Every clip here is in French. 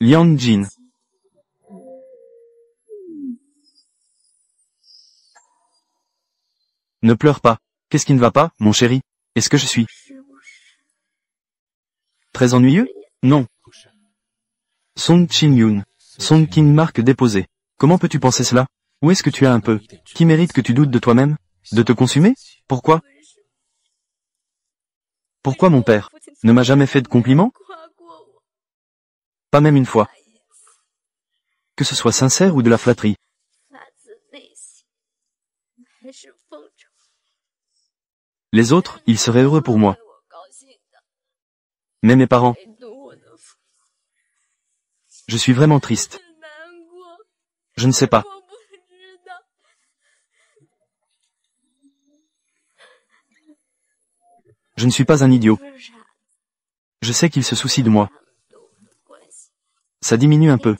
Liang Jin. Ne pleure pas. Qu'est-ce qui ne va pas, mon chéri? Est-ce que je suis très ennuyeux? Non. Song Chin-yoon. Song King marque déposé. Comment peux-tu penser cela? Où est-ce que tu as un peu? Qui mérite que tu doutes de toi-même? De te consumer? Pourquoi? Pourquoi mon père ne m'a jamais fait de compliments? Pas même une fois. Que ce soit sincère ou de la flatterie. Les autres, ils seraient heureux pour moi. Mais mes parents, je suis vraiment triste. Je ne sais pas. Je ne suis pas un idiot. Je sais qu'ils se soucient de moi. Ça diminue un peu.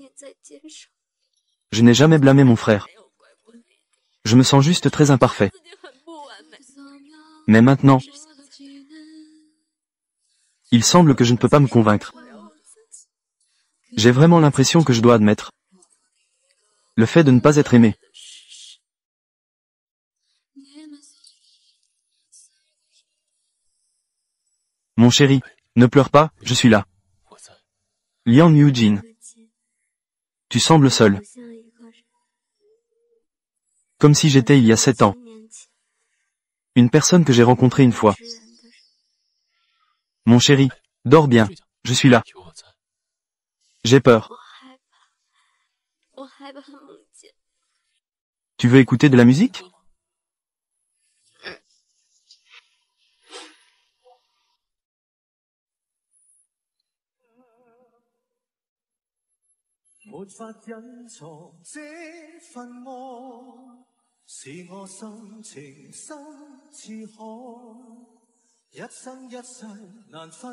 Je n'ai jamais blâmé mon frère. Je me sens juste très imparfait. Mais maintenant, il semble que je ne peux pas me convaincre. J'ai vraiment l'impression que je dois admettre le fait de ne pas être aimé. Mon chéri, ne pleure pas, je suis là. Liang Yujin. Tu sembles seul. Comme si j'étais il y a 7 ans. Une personne que j'ai rencontrée une fois. Mon chéri, dors bien, je suis là. J'ai peur. Tu veux écouter de la musique?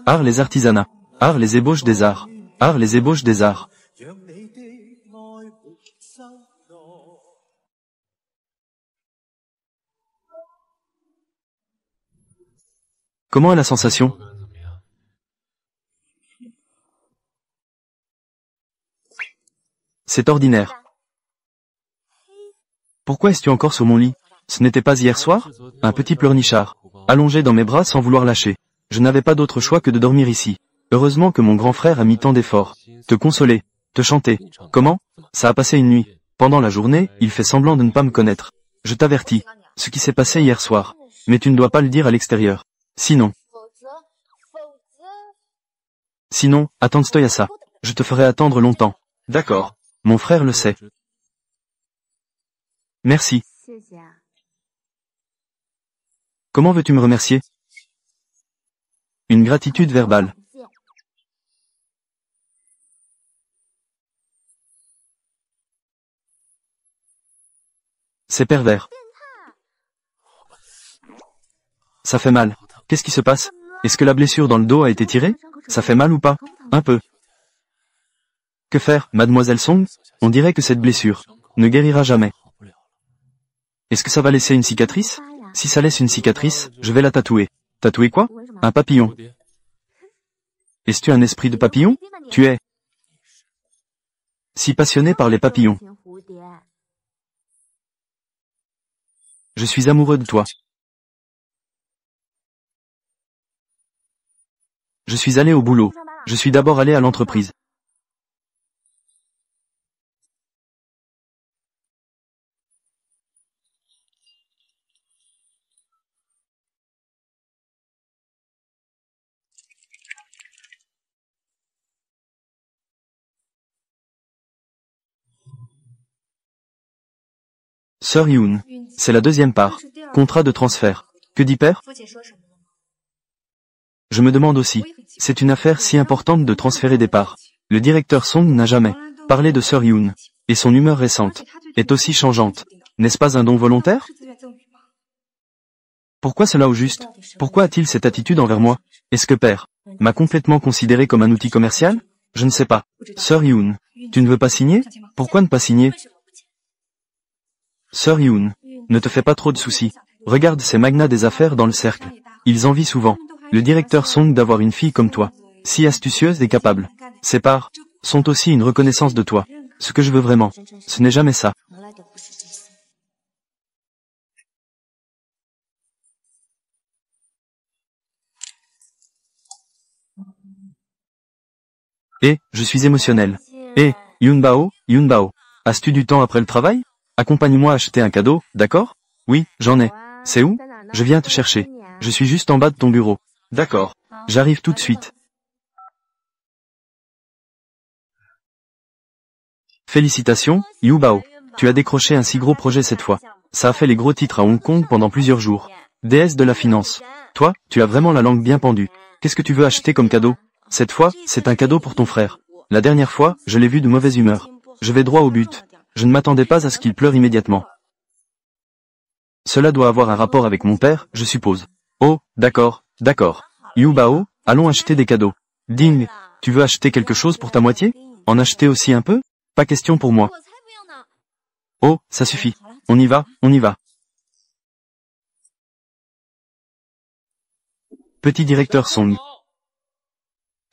Art les artisanats. Art les ébauches des arts. Art les ébauches des arts. Comment est la sensation? C'est ordinaire. Pourquoi es-tu encore sur mon lit? Ce n'était pas hier soir? Un petit pleurnichard, allongé dans mes bras sans vouloir lâcher. Je n'avais pas d'autre choix que de dormir ici. Heureusement que mon grand frère a mis tant d'efforts. Te consoler, te chanter. Comment? Ça a passé une nuit. Pendant la journée, il fait semblant de ne pas me connaître. Je t'avertis. Ce qui s'est passé hier soir. Mais tu ne dois pas le dire à l'extérieur. Sinon, attends-toi à ça. Je te ferai attendre longtemps. D'accord. Mon frère le sait. Merci. Comment veux-tu me remercier? Une gratitude verbale. C'est pervers. Ça fait mal. Qu'est-ce qui se passe? Est-ce que la blessure dans le dos a été tirée? Ça fait mal ou pas? Un peu. Que faire, mademoiselle Song? On dirait que cette blessure ne guérira jamais. Est-ce que ça va laisser une cicatrice? Si ça laisse une cicatrice, je vais la tatouer. Tatouer quoi? Un papillon. Es-tu un esprit de papillon? Tu es si passionné par les papillons. Je suis amoureux de toi. Je suis allé au boulot. Je suis d'abord allé à l'entreprise. Sœur Yoon. C'est la deuxième part. Contrat de transfert. Que dit père? Je me demande aussi. C'est une affaire si importante de transférer des parts. Le directeur Song n'a jamais parlé de Sœur Yoon. Et son humeur récente est aussi changeante. N'est-ce pas un don volontaire? Pourquoi cela au juste? Pourquoi a-t-il cette attitude envers moi? Est-ce que père m'a complètement considéré comme un outil commercial? Je ne sais pas. Sœur Yoon, tu ne veux pas signer? Pourquoi ne pas signer? Sœur Yoon, ne te fais pas trop de soucis. Regarde ces magnats des affaires dans le cercle. Ils envient souvent le directeur Song d'avoir une fille comme toi, si astucieuse et capable. Ces parts sont aussi une reconnaissance de toi. Ce que je veux vraiment, ce n'est jamais ça. Je suis émotionnel. Yunbao, as-tu du temps après le travail? Accompagne-moi à acheter un cadeau, d'accord? Oui, j'en ai. C'est où? Je viens te chercher. Je suis juste en bas de ton bureau. D'accord. J'arrive tout de suite. Félicitations, Yubao. Tu as décroché un si gros projet cette fois. Ça a fait les gros titres à Hong Kong pendant plusieurs jours. Déesse de la finance. Toi, tu as vraiment la langue bien pendue. Qu'est-ce que tu veux acheter comme cadeau? Cette fois, c'est un cadeau pour ton frère. La dernière fois, je l'ai vu de mauvaise humeur. Je vais droit au but. Je ne m'attendais pas à ce qu'il pleure immédiatement. Cela doit avoir un rapport avec mon père, je suppose. Oh, d'accord. Yubao, allons acheter des cadeaux. Ding, tu veux acheter quelque chose pour ta moitié? En acheter aussi un peu? Pas question pour moi. Oh, ça suffit. On y va. Petit directeur Song.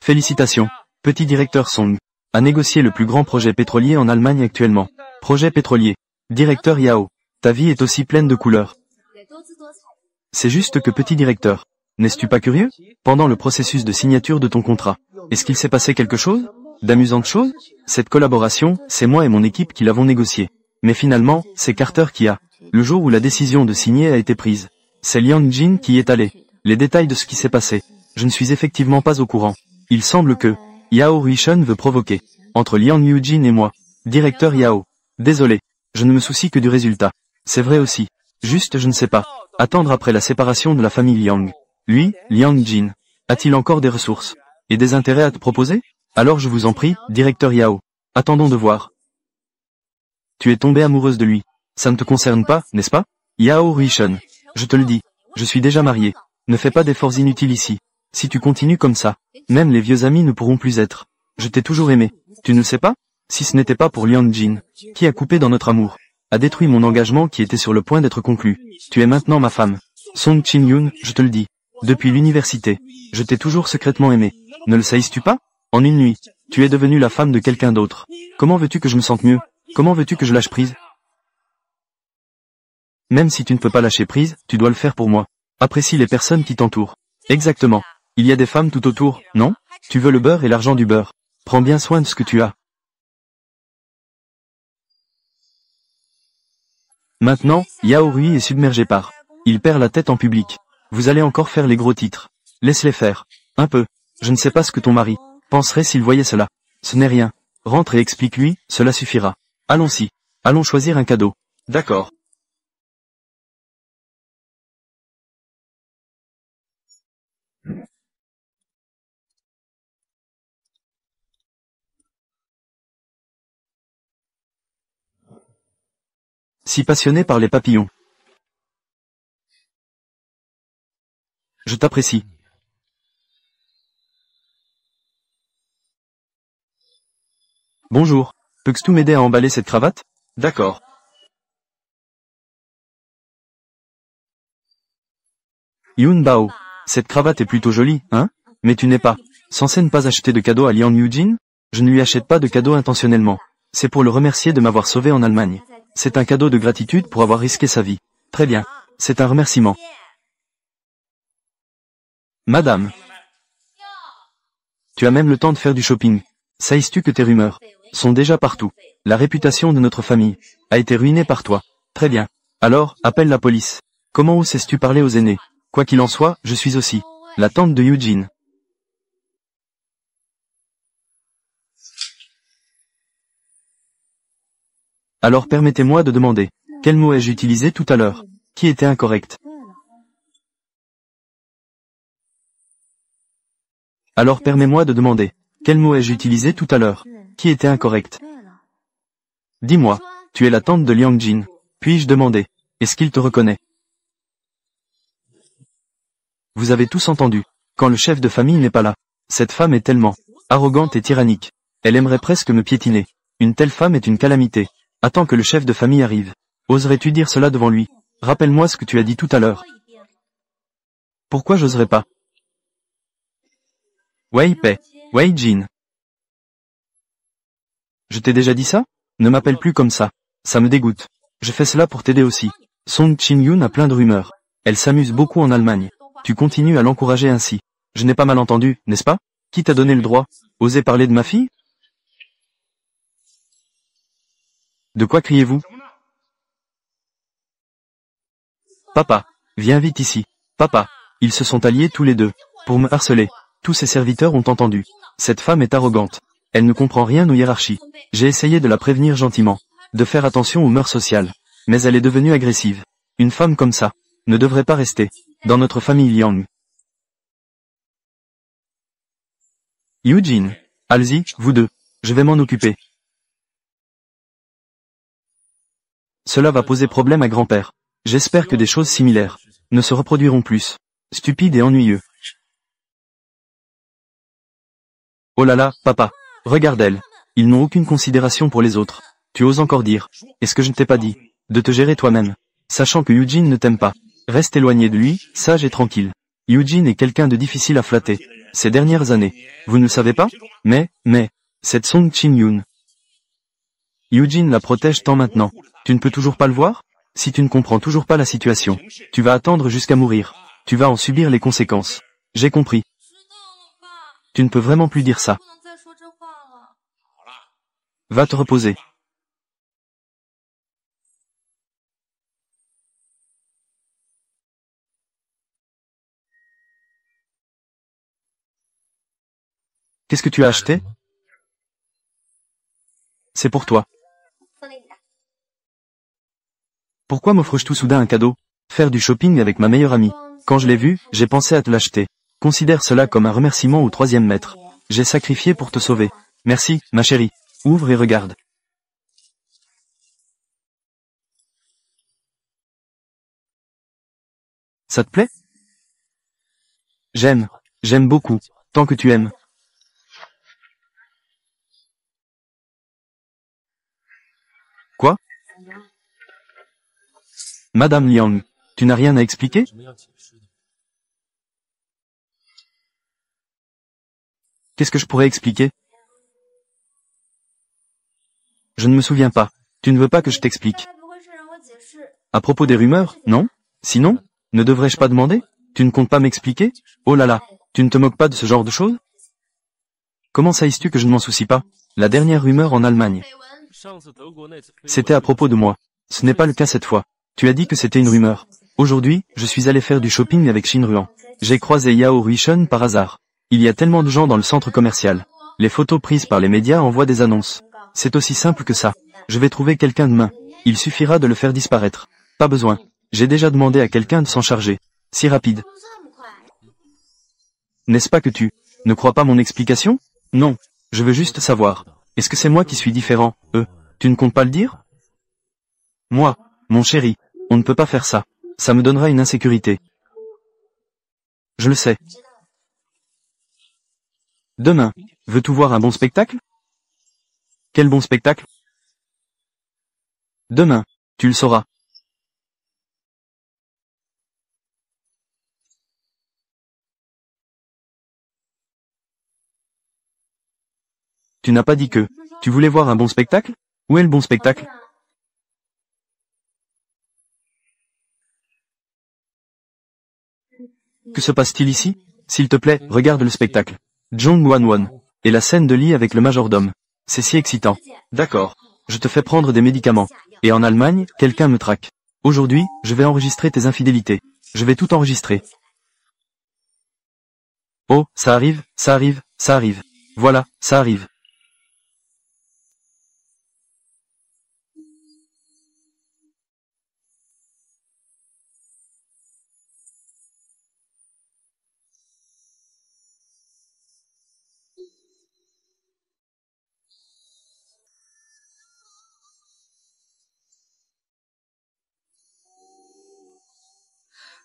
Félicitations, petit directeur Song. A négocié le plus grand projet pétrolier en Allemagne actuellement. Projet pétrolier. Directeur Yao. Ta vie est aussi pleine de couleurs. C'est juste que petit directeur. N'es-tu pas curieux? Pendant le processus de signature de ton contrat, est-ce qu'il s'est passé quelque chose? D'amusantes choses? Cette collaboration, c'est moi et mon équipe qui l'avons négociée. Mais finalement, c'est Carter qui a. Le jour où la décision de signer a été prise. C'est Liang Jin qui y est allé. Les détails de ce qui s'est passé. Je ne suis effectivement pas au courant. Il semble que Yao Ruishan veut provoquer. Entre Liang Yujin et moi. Directeur Yao. Désolé. Je ne me soucie que du résultat. C'est vrai aussi. Juste je ne sais pas. Attendre après la séparation de la famille Liang. Lui, Liang Jin. A-t-il encore des ressources et des intérêts à te proposer? Alors je vous en prie, directeur Yao. Attendons de voir. Tu es tombée amoureuse de lui. Ça ne te concerne pas, n'est-ce pas? Yao Ruishan. Je te le dis. Je suis déjà marié. Ne fais pas d'efforts inutiles ici. Si tu continues comme ça, même les vieux amis ne pourront plus être. Je t'ai toujours aimé. Tu ne le sais pas? Si ce n'était pas pour Liang Jin, qui a coupé dans notre amour, a détruit mon engagement qui était sur le point d'être conclu. Tu es maintenant ma femme. Song Chin-yoon, je te le dis. Depuis l'université, je t'ai toujours secrètement aimé. Ne le saisisses-tu pas? En une nuit, tu es devenue la femme de quelqu'un d'autre. Comment veux-tu que je me sente mieux? Comment veux-tu que je lâche prise? Même si tu ne peux pas lâcher prise, tu dois le faire pour moi. Apprécie les personnes qui t'entourent. Exactement. Il y a des femmes tout autour, non? Tu veux le beurre et l'argent du beurre. Prends bien soin de ce que tu as. Maintenant, Yao Rui est submergé par. Il perd la tête en public. Vous allez encore faire les gros titres. Laisse-les faire. Un peu. Je ne sais pas ce que ton mari penserait s'il voyait cela. Ce n'est rien. Rentre et explique-lui, cela suffira. Allons-y. Allons choisir un cadeau. D'accord. Si passionné par les papillons. Je t'apprécie. Bonjour. Peux-tu m'aider à emballer cette cravate? D'accord. Yun Bao. Cette cravate est plutôt jolie, hein? Mais tu n'es pas censé ne pas acheter de cadeau à Liang Yujin? Je ne lui achète pas de cadeau intentionnellement. C'est pour le remercier de m'avoir sauvé en Allemagne. C'est un cadeau de gratitude pour avoir risqué sa vie. Très bien. C'est un remerciement. Madame. Tu as même le temps de faire du shopping. Sais-tu que tes rumeurs sont déjà partout? La réputation de notre famille a été ruinée par toi. Très bien. Alors, appelle la police. Comment oses-tu parler aux aînés? Quoi qu'il en soit, je suis aussi la tante de Eugene. Alors permettez-moi de demander. Quel mot ai-je utilisé tout à l'heure? Qui était incorrect? Alors permets-moi de demander. Quel mot ai-je utilisé tout à l'heure? Qui était incorrect? Dis-moi, tu es la tante de Liang Jin. Puis-je demander, est-ce qu'il te reconnaît? Vous avez tous entendu. Quand le chef de famille n'est pas là. Cette femme est tellement arrogante et tyrannique. Elle aimerait presque me piétiner. Une telle femme est une calamité. Attends que le chef de famille arrive. Oserais-tu dire cela devant lui? Rappelle-moi ce que tu as dit tout à l'heure. Pourquoi j'oserais pas? Wei Pei, Wei Jin. Je t'ai déjà dit ça? Ne m'appelle plus comme ça. Ça me dégoûte. Je fais cela pour t'aider aussi. Song Chin-yoon a plein de rumeurs. Elle s'amuse beaucoup en Allemagne. Tu continues à l'encourager ainsi. Je n'ai pas mal entendu, n'est-ce pas? Qui t'a donné le droit? Oser parler de ma fille? De quoi criez-vous? Papa, viens vite ici. Papa, ils se sont alliés tous les deux, pour me harceler. Tous ses serviteurs ont entendu. Cette femme est arrogante. Elle ne comprend rien aux hiérarchies. J'ai essayé de la prévenir gentiment, de faire attention aux mœurs sociales. Mais elle est devenue agressive. Une femme comme ça ne devrait pas rester dans notre famille Liang. Eugene, allez-y, vous deux. Je vais m'en occuper. Cela va poser problème à grand-père. J'espère que des choses similaires ne se reproduiront plus. Stupide et ennuyeux. Oh là là, papa. Regarde elle. Ils n'ont aucune considération pour les autres. Tu oses encore dire. Est-ce que je ne t'ai pas dit de te gérer toi-même? Sachant que Eugene ne t'aime pas. Reste éloigné de lui, sage et tranquille. Eugene est quelqu'un de difficile à flatter. Ces dernières années. Vous ne le savez pas? Mais, cette Song Chin-yoon. Eugene la protège tant maintenant. Tu ne peux toujours pas le voir? Si tu ne comprends toujours pas la situation, tu vas attendre jusqu'à mourir. Tu vas en subir les conséquences. J'ai compris. Tu ne peux vraiment plus dire ça. Va te reposer. Qu'est-ce que tu as acheté? C'est pour toi. Pourquoi m'offres-je tout soudain un cadeau? Faire du shopping avec ma meilleure amie. Quand je l'ai vu, j'ai pensé à te l'acheter. Considère cela comme un remerciement au 3e maître. J'ai sacrifié pour te sauver. Merci, ma chérie. Ouvre et regarde. Ça te plaît? J'aime beaucoup. Tant que tu aimes. Quoi? Madame Liang, tu n'as rien à expliquer? Qu'est-ce que je pourrais expliquer? Je ne me souviens pas. Tu ne veux pas que je t'explique? À propos des rumeurs, non? Sinon, ne devrais-je pas demander? Tu ne comptes pas m'expliquer? Oh là là, tu ne te moques pas de ce genre de choses? Comment sais-tu que je ne m'en soucie pas? La dernière rumeur en Allemagne. C'était à propos de moi. Ce n'est pas le cas cette fois. Tu as dit que c'était une rumeur. Aujourd'hui, je suis allé faire du shopping avec Shin Ruan. J'ai croisé Yao Ruishun par hasard. Il y a tellement de gens dans le centre commercial. Les photos prises par les médias envoient des annonces. C'est aussi simple que ça. Je vais trouver quelqu'un demain. Il suffira de le faire disparaître. Pas besoin. J'ai déjà demandé à quelqu'un de s'en charger. Si rapide. N'est-ce pas que tu ne crois pas mon explication? Non. Je veux juste savoir. Est-ce que c'est moi qui suis différent? Tu ne comptes pas le dire? Moi, mon chéri, on ne peut pas faire ça. Ça me donnera une insécurité. Je le sais. Demain, veux-tu voir un bon spectacle? Quel bon spectacle? Demain, tu le sauras. Tu n'as pas dit que tu voulais voir un bon spectacle? Où est le bon spectacle? Que se passe-t-il ici? S'il te plaît, regarde le spectacle. Jong Wan-won. Et la scène de lit avec le majordome. C'est si excitant. D'accord. Je te fais prendre des médicaments. Et en Allemagne, quelqu'un me traque. Aujourd'hui, je vais enregistrer tes infidélités. Je vais tout enregistrer. Oh, ça arrive, ça arrive, ça arrive. Voilà, ça arrive.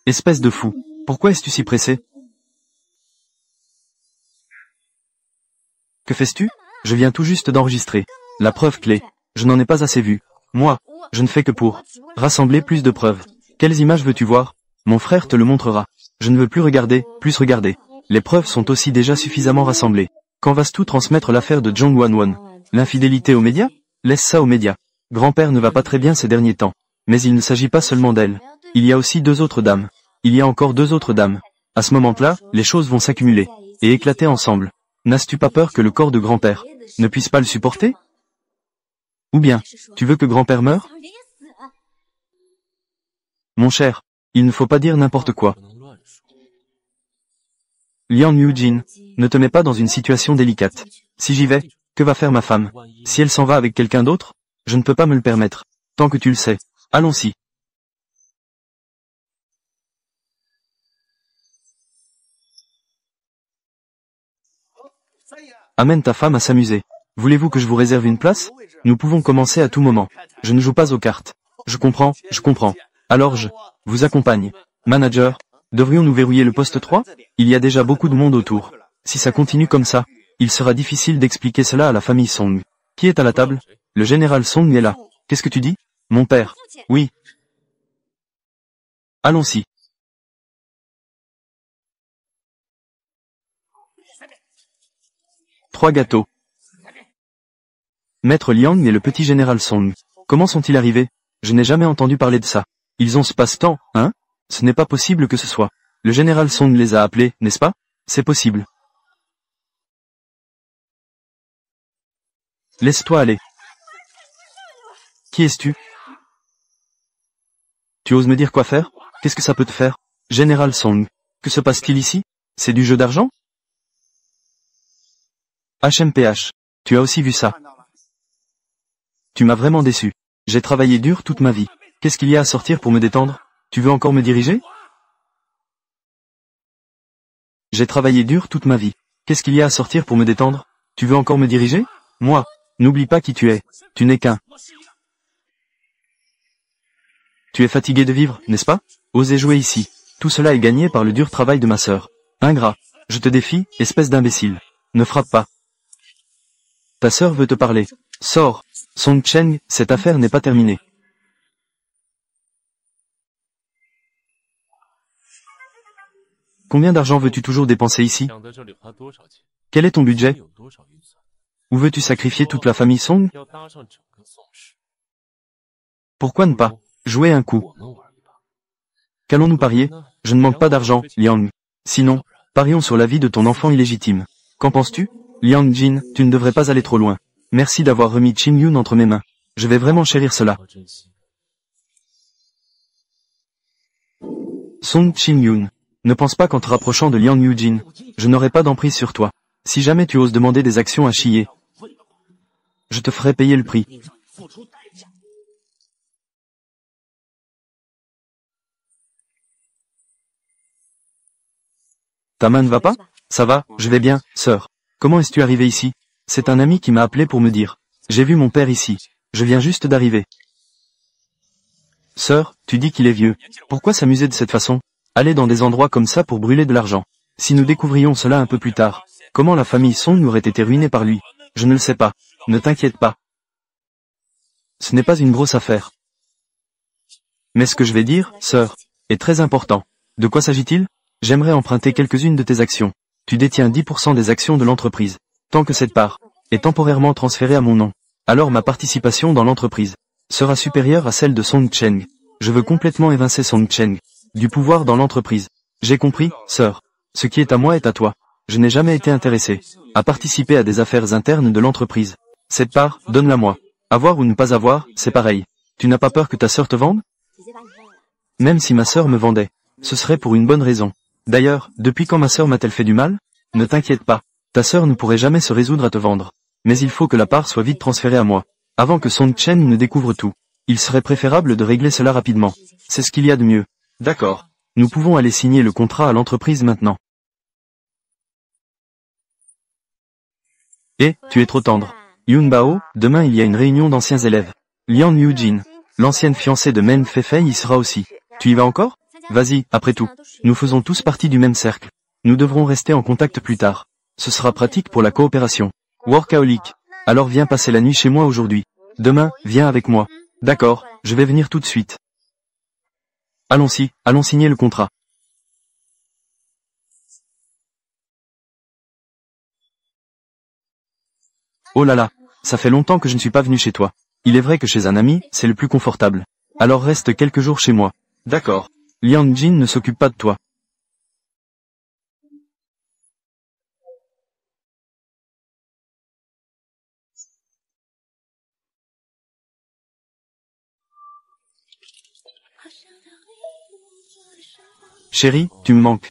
Espèce de fou. Pourquoi es-tu si pressé? Que fais-tu? Je viens tout juste d'enregistrer. La preuve clé. Je n'en ai pas assez vu. Moi, je ne fais que pour rassembler plus de preuves. Quelles images veux-tu voir? Mon frère te le montrera. Je ne veux plus regarder, plus regarder. Les preuves sont aussi déjà suffisamment rassemblées. Quand vas-tu transmettre l'affaire de Jong Wan-won? L'infidélité aux médias? Laisse ça aux médias. Grand-père ne va pas très bien ces derniers temps. Mais il ne s'agit pas seulement d'elle. Il y a aussi 2 autres dames. Il y a encore 2 autres dames. À ce moment-là, les choses vont s'accumuler. Et éclater ensemble. N'as-tu pas peur que le corps de grand-père ne puisse pas le supporter? Ou bien, tu veux que grand-père meure? Mon cher, il ne faut pas dire n'importe quoi. Liang Yujin, ne te mets pas dans une situation délicate. Si j'y vais, que va faire ma femme? Si elle s'en va avec quelqu'un d'autre? Je ne peux pas me le permettre. Tant que tu le sais. Allons-y. Amène ta femme à s'amuser. Voulez-vous que je vous réserve une place? Nous pouvons commencer à tout moment. Je ne joue pas aux cartes. Je comprends, je comprends. Alors je vous accompagne. Manager, devrions-nous verrouiller le poste 3? Il y a déjà beaucoup de monde autour. Si ça continue comme ça, il sera difficile d'expliquer cela à la famille Song. Qui est à la table? Le général Song est là. Qu'est-ce que tu dis? Mon père. Oui. Allons-y. Trois gâteaux. Maître Liang et le petit général Song. Comment sont-ils arrivés? Je n'ai jamais entendu parler de ça. Ils ont ce passe-temps, hein? Ce n'est pas possible que ce soit. Le général Song les a appelés, n'est-ce pas? C'est possible. Laisse-toi aller. Qui es-tu? Tu oses me dire quoi faire? Qu'est-ce que ça peut te faire? Général Song. Que se passe-t-il ici? C'est du jeu d'argent? HMPH. Tu as aussi vu ça. Tu m'as vraiment déçu. J'ai travaillé dur toute ma vie. Qu'est-ce qu'il y a à sortir pour me détendre? Tu veux encore me diriger? J'ai travaillé dur toute ma vie. Qu'est-ce qu'il y a à sortir pour me détendre? Tu veux encore me diriger? Moi. N'oublie pas qui tu es. Tu n'es qu'un. Tu es fatigué de vivre, n'est-ce pas? Osez jouer ici. Tout cela est gagné par le dur travail de ma sœur. Ingrat. Je te défie, espèce d'imbécile. Ne frappe pas. Ta sœur veut te parler. Sors. Song Cheng, cette affaire n'est pas terminée. Combien d'argent veux-tu toujours dépenser ici? Quel est ton budget? Où veux-tu sacrifier toute la famille Song? Pourquoi ne pas jouer un coup? Qu'allons-nous parier? Je ne manque pas d'argent, Liang. Sinon, parions sur la vie de ton enfant illégitime. Qu'en penses-tu? Liang Jin, tu ne devrais pas aller trop loin. Merci d'avoir remis Qing Yun entre mes mains. Je vais vraiment chérir cela. Song Qing Yun. Ne pense pas qu'en te rapprochant de Liang Yujin, je n'aurai pas d'emprise sur toi. Si jamais tu oses demander des actions à Chiye, je te ferai payer le prix. Ta main ne va pas? Ça va, je vais bien, sœur. Comment es-tu arrivé ici? C'est un ami qui m'a appelé pour me dire. J'ai vu mon père ici. Je viens juste d'arriver. Sœur, tu dis qu'il est vieux. Pourquoi s'amuser de cette façon? Aller dans des endroits comme ça pour brûler de l'argent. Si nous découvrions cela un peu plus tard, comment la famille Song aurait été ruinée par lui? Je ne le sais pas. Ne t'inquiète pas. Ce n'est pas une grosse affaire. Mais ce que je vais dire, sœur, est très important. De quoi s'agit-il? J'aimerais emprunter quelques-unes de tes actions. Tu détiens 10% des actions de l'entreprise. Tant que cette part est temporairement transférée à mon nom, alors ma participation dans l'entreprise sera supérieure à celle de Song Cheng. Je veux complètement évincer Song Cheng du pouvoir dans l'entreprise. J'ai compris, sœur. Ce qui est à moi est à toi. Je n'ai jamais été intéressé à participer à des affaires internes de l'entreprise. Cette part, donne-la moi. Avoir ou ne pas avoir, c'est pareil. Tu n'as pas peur que ta sœur te vende? Même si ma sœur me vendait, ce serait pour une bonne raison. D'ailleurs, depuis quand ma sœur m'a-t-elle fait du mal? Ne t'inquiète pas. Ta sœur ne pourrait jamais se résoudre à te vendre. Mais il faut que la part soit vite transférée à moi. Avant que Song Chen ne découvre tout. Il serait préférable de régler cela rapidement. C'est ce qu'il y a de mieux. D'accord. Nous pouvons aller signer le contrat à l'entreprise maintenant. Eh, tu es trop tendre. Yun Bao, demain il y a une réunion d'anciens élèves. Liang Yujin, l'ancienne fiancée de Men Feifei y sera aussi. Tu y vas encore? Vas-y, après tout. Nous faisons tous partie du même cercle. Nous devrons rester en contact plus tard. Ce sera pratique pour la coopération. Workaholic. Alors viens passer la nuit chez moi aujourd'hui. Demain, viens avec moi. D'accord, je vais venir tout de suite. Allons-y, allons signer le contrat. Oh là là, Ça fait longtemps que je ne suis pas venu chez toi. Il est vrai que chez un ami, c'est le plus confortable. Alors reste quelques jours chez moi. D'accord. Liang Jin ne s'occupe pas de toi. Chérie, tu me manques.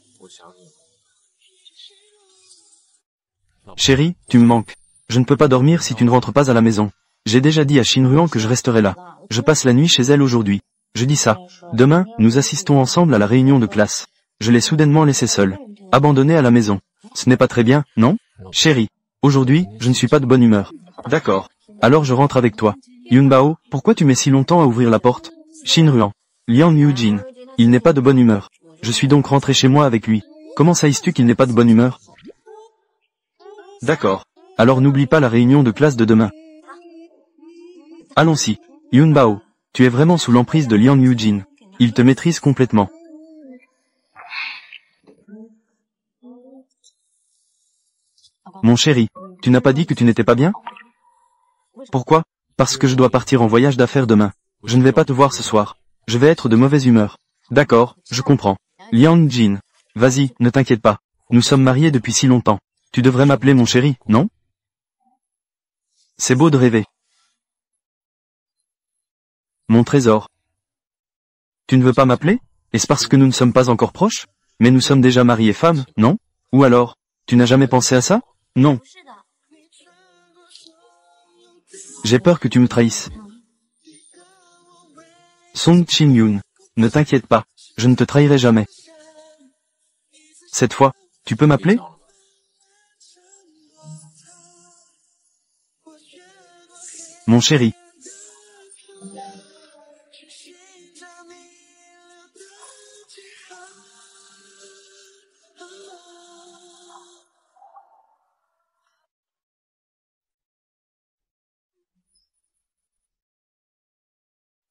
Chérie, tu me manques. Je ne peux pas dormir si tu ne rentres pas à la maison. J'ai déjà dit à Shinruan que je resterai là. Je passe la nuit chez elle aujourd'hui. Je dis ça. Demain, nous assistons ensemble à la réunion de classe. Je l'ai soudainement laissé seul. Abandonné à la maison. Ce n'est pas très bien, non? Chérie, aujourd'hui, je ne suis pas de bonne humeur. D'accord. Alors je rentre avec toi. Yunbao, pourquoi tu mets si longtemps à ouvrir la porte? Shinruan. Liang Yujin. Il n'est pas de bonne humeur. Je suis donc rentré chez moi avec lui. Comment sais-tu qu'il n'est pas de bonne humeur? D'accord. Alors n'oublie pas la réunion de classe de demain. Allons-y. Yunbao, tu es vraiment sous l'emprise de Liang Yujin. Il te maîtrise complètement. Mon chéri, tu n'as pas dit que tu n'étais pas bien? Pourquoi? Parce que je dois partir en voyage d'affaires demain. Je ne vais pas te voir ce soir. Je vais être de mauvaise humeur. D'accord, je comprends. Liang Jin. Vas-y, ne t'inquiète pas. Nous sommes mariés depuis si longtemps. Tu devrais m'appeler mon chéri, non? C'est beau de rêver. Mon trésor. Tu ne veux pas m'appeler? Est-ce parce que nous ne sommes pas encore proches? Mais nous sommes déjà mariés femmes, non? Ou alors, tu n'as jamais pensé à ça? Non. J'ai peur que tu me trahisses. Song Chin-yoon. Ne t'inquiète pas, je ne te trahirai jamais. Cette fois, tu peux m'appeler? Mon chéri.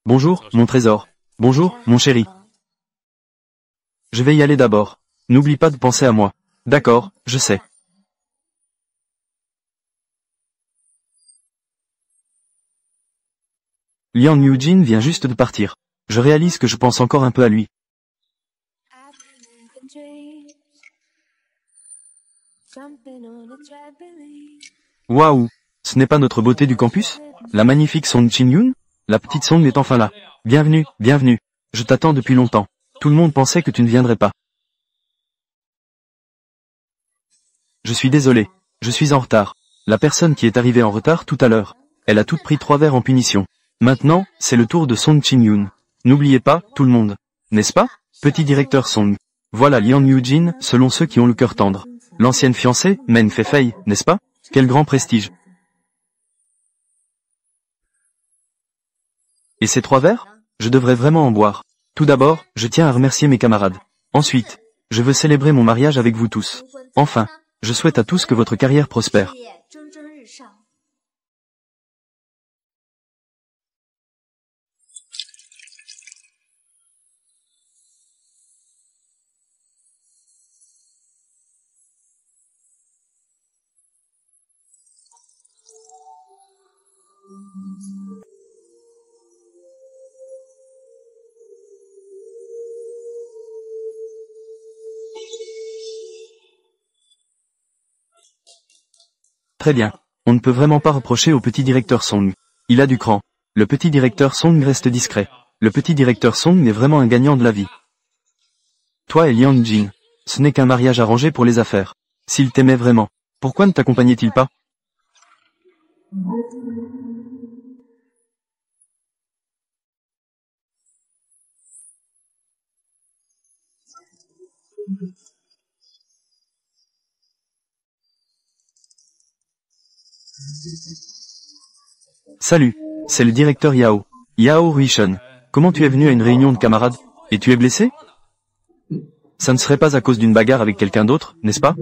Bonjour, mon trésor. Bonjour, mon chéri. Je vais y aller d'abord. N'oublie pas de penser à moi. D'accord, je sais. Liang Yujin vient juste de partir. Je réalise que je pense encore un peu à lui. Waouh! Ce n'est pas notre beauté du campus? La magnifique Song Chin-yoon? La petite Song est enfin là. Bienvenue, bienvenue. Je t'attends depuis longtemps. Tout le monde pensait que tu ne viendrais pas. Je suis désolé. Je suis en retard. La personne qui est arrivée en retard tout à l'heure. Elle a toutes pris 3 verres en punition. Maintenant, c'est le tour de Song Chin-yoon. N'oubliez pas, tout le monde. N'est-ce pas? Petit directeur Song. Voilà Liang Yujin, selon ceux qui ont le cœur tendre. L'ancienne fiancée, Men Fei, n'est-ce pas? Quel grand prestige. Et ces 3 verres? Je devrais vraiment en boire. Tout d'abord, je tiens à remercier mes camarades. Ensuite, je veux célébrer mon mariage avec vous tous. Enfin, je souhaite à tous que votre carrière prospère. Très bien. On ne peut vraiment pas reprocher au petit directeur Song. Il a du cran. Le petit directeur Song reste discret. Le petit directeur Song est vraiment un gagnant de la vie. Toi et Liang Jin, ce n'est qu'un mariage arrangé pour les affaires. S'il t'aimait vraiment, pourquoi ne t'accompagnait-il pas? Salut, c'est le directeur Yao. Yao Ruishun. Comment tu es venu à une réunion de camarades? Et tu es blessé? Ça ne serait pas à cause d'une bagarre avec quelqu'un d'autre, n'est-ce pas?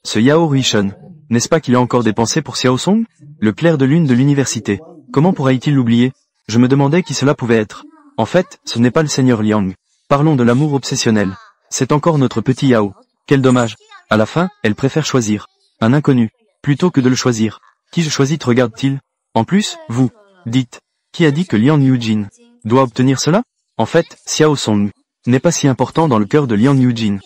Ce Yao Ruishun, n'est-ce pas qu'il a encore des pensées pour Xiao Song? Le clair de lune de l'université. Comment pourrait-il l'oublier? Je me demandais qui cela pouvait être. En fait, ce n'est pas le seigneur Liang. Parlons de l'amour obsessionnel. C'est encore notre petit Yao. Quel dommage. À la fin, elle préfère choisir un inconnu, plutôt que de le choisir. Qui je choisis te regarde-t-il? En plus, vous, dites, qui a dit que Liang Yujin doit obtenir cela? En fait, Xiao Song n'est pas si important dans le cœur de Liang Yujin.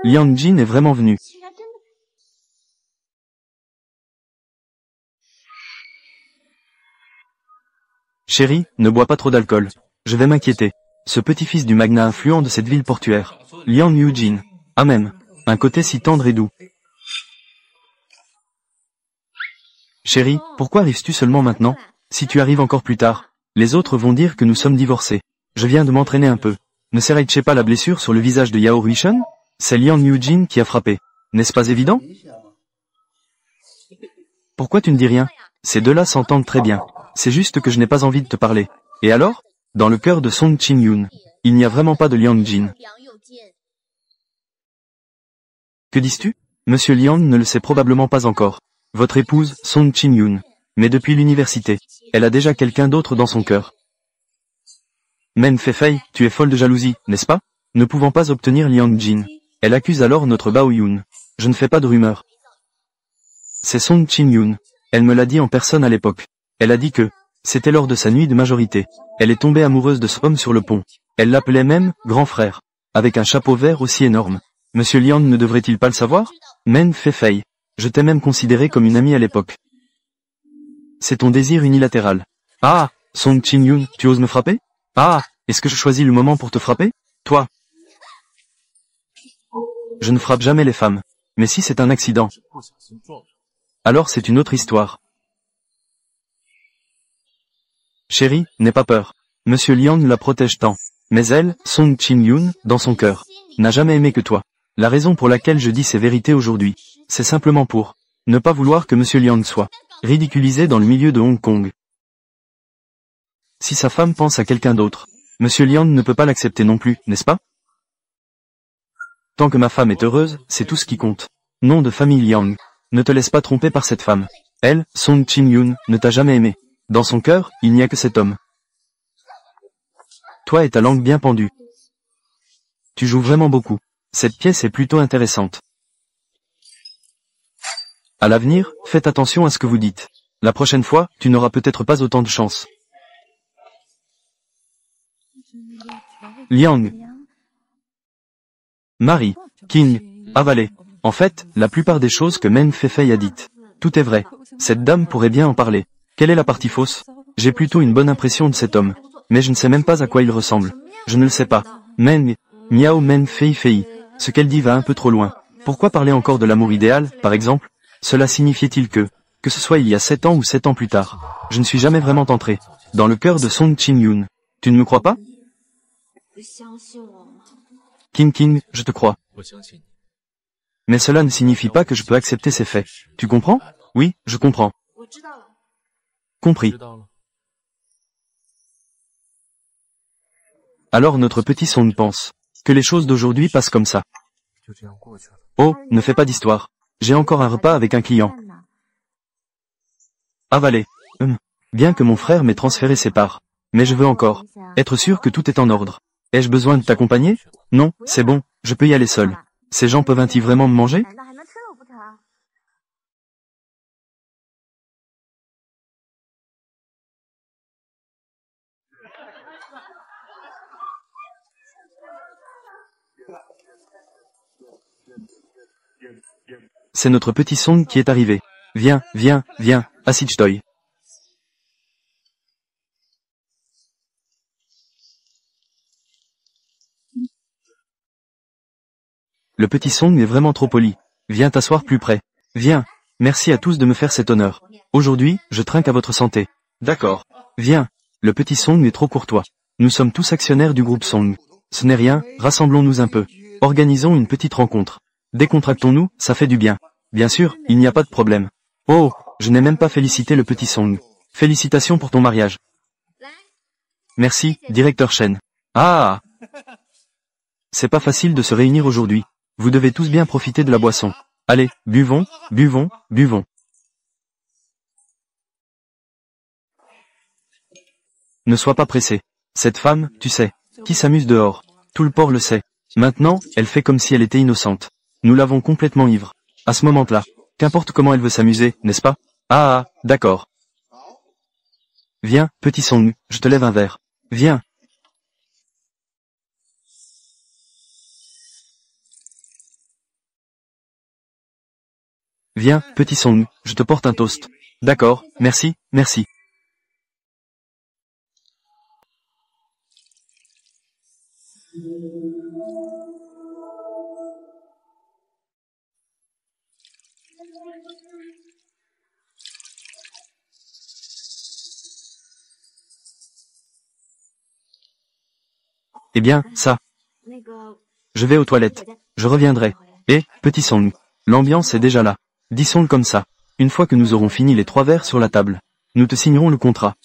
Liang Jin est vraiment venu. Chérie, ne bois pas trop d'alcool. Je vais m'inquiéter. Ce petit-fils du magnat influent de cette ville portuaire. Liang Yujin. Ah même. Un côté si tendre et doux. Chérie, pourquoi arrives-tu seulement maintenant? Si tu arrives encore plus tard, les autres vont dire que nous sommes divorcés. Je viens de m'entraîner un peu. Ne serrais-tu pas la blessure sur le visage de Yao Ruishan? C'est Liang Yujin qui a frappé. N'est-ce pas évident? Pourquoi tu ne dis rien? Ces deux-là s'entendent très bien. C'est juste que je n'ai pas envie de te parler. Et alors? Dans le cœur de Song Qingyun, il n'y a vraiment pas de Liang Jin. Que dis-tu? Monsieur Liang ne le sait probablement pas encore. Votre épouse, Song Qingyun. Mais depuis l'université, elle a déjà quelqu'un d'autre dans son cœur. Men Feifei, tu es folle de jalousie, n'est-ce pas? Ne pouvant pas obtenir Liang Jin. Elle accuse alors notre Bao Yun. Je ne fais pas de rumeurs. C'est Song Qingyun. Elle me l'a dit en personne à l'époque. Elle a dit que c'était lors de sa nuit de majorité. Elle est tombée amoureuse de ce homme sur le pont. Elle l'appelait même « grand frère », avec un chapeau vert aussi énorme. Monsieur Liang ne devrait-il pas le savoir? Men Feifei. Je t'ai même considéré comme une amie à l'époque. C'est ton désir unilatéral. Ah, Song Qingyun, tu oses me frapper? Ah, est-ce que je choisis le moment pour te frapper? Toi. Je ne frappe jamais les femmes. Mais si c'est un accident, alors c'est une autre histoire. Chérie, n'aie pas peur. Monsieur Liang la protège tant. Mais elle, Song Qingyun, dans son cœur, n'a jamais aimé que toi. La raison pour laquelle je dis ces vérités aujourd'hui, c'est simplement pour ne pas vouloir que Monsieur Liang soit ridiculisé dans le milieu de Hong Kong. Si sa femme pense à quelqu'un d'autre, Monsieur Liang ne peut pas l'accepter non plus, n'est-ce pas? Tant que ma femme est heureuse, c'est tout ce qui compte. Nom de famille Liang. Ne te laisse pas tromper par cette femme. Elle, Song Qingyun, ne t'a jamais aimé. Dans son cœur, il n'y a que cet homme. Toi et ta langue bien pendue. Tu joues vraiment beaucoup. Cette pièce est plutôt intéressante. À l'avenir, faites attention à ce que vous dites. La prochaine fois, tu n'auras peut-être pas autant de chance. Liang. Marie. King. Avalé. En fait, la plupart des choses que Men Feifei a dites. Tout est vrai. Cette dame pourrait bien en parler. Quelle est la partie fausse? J'ai plutôt une bonne impression de cet homme. Mais je ne sais même pas à quoi il ressemble. Je ne le sais pas. Miao Men Feifei. Ce qu'elle dit va un peu trop loin. Pourquoi parler encore de l'amour idéal, par exemple? Cela signifiait-il que ce soit il y a 7 ans ou 7 ans plus tard, je ne suis jamais vraiment entré dans le cœur de Song Qingyun. Tu ne me crois pas? King, je te crois. Mais cela ne signifie pas que je peux accepter ces faits. Tu comprends? Oui, je comprends. Compris. Alors notre petit Song pense que les choses d'aujourd'hui passent comme ça. Oh, ne fais pas d'histoire. J'ai encore un repas avec un client. Avalé. Bien que mon frère m'ait transféré ses parts. Mais je veux encore être sûr que tout est en ordre. Ai-je besoin de t'accompagner? Non, c'est bon, je peux y aller seul. Ces gens peuvent-ils vraiment me manger? C'est notre petit Song qui est arrivé. Viens, assis-toi. Le petit Song est vraiment trop poli. Viens t'asseoir plus près. Viens. Merci à tous de me faire cet honneur. Aujourd'hui, je trinque à votre santé. D'accord. Viens. Le petit Song est trop courtois. Nous sommes tous actionnaires du groupe Song. Ce n'est rien, rassemblons-nous un peu. Organisons une petite rencontre. Décontractons-nous, ça fait du bien. Bien sûr, il n'y a pas de problème. Oh, je n'ai même pas félicité le petit Song. Félicitations pour ton mariage. Merci, directeur Shen. Ah! C'est pas facile de se réunir aujourd'hui. Vous devez tous bien profiter de la boisson. Allez, buvons. Ne sois pas pressé. Cette femme, tu sais, qui s'amuse dehors. Tout le port le sait. Maintenant, elle fait comme si elle était innocente. Nous l'avons complètement ivre. À ce moment-là, qu'importe comment elle veut s'amuser, n'est-ce pas? Ah, d'accord. Viens, petit Song, je te lève un verre. Viens. Viens, petit Song, je te porte un toast. D'accord, merci, merci. Eh bien, ça. Je vais aux toilettes. Je reviendrai. Et, petit Song, l'ambiance est déjà là. Disons-le comme ça. Une fois que nous aurons fini les 3 verres sur la table, nous te signerons le contrat.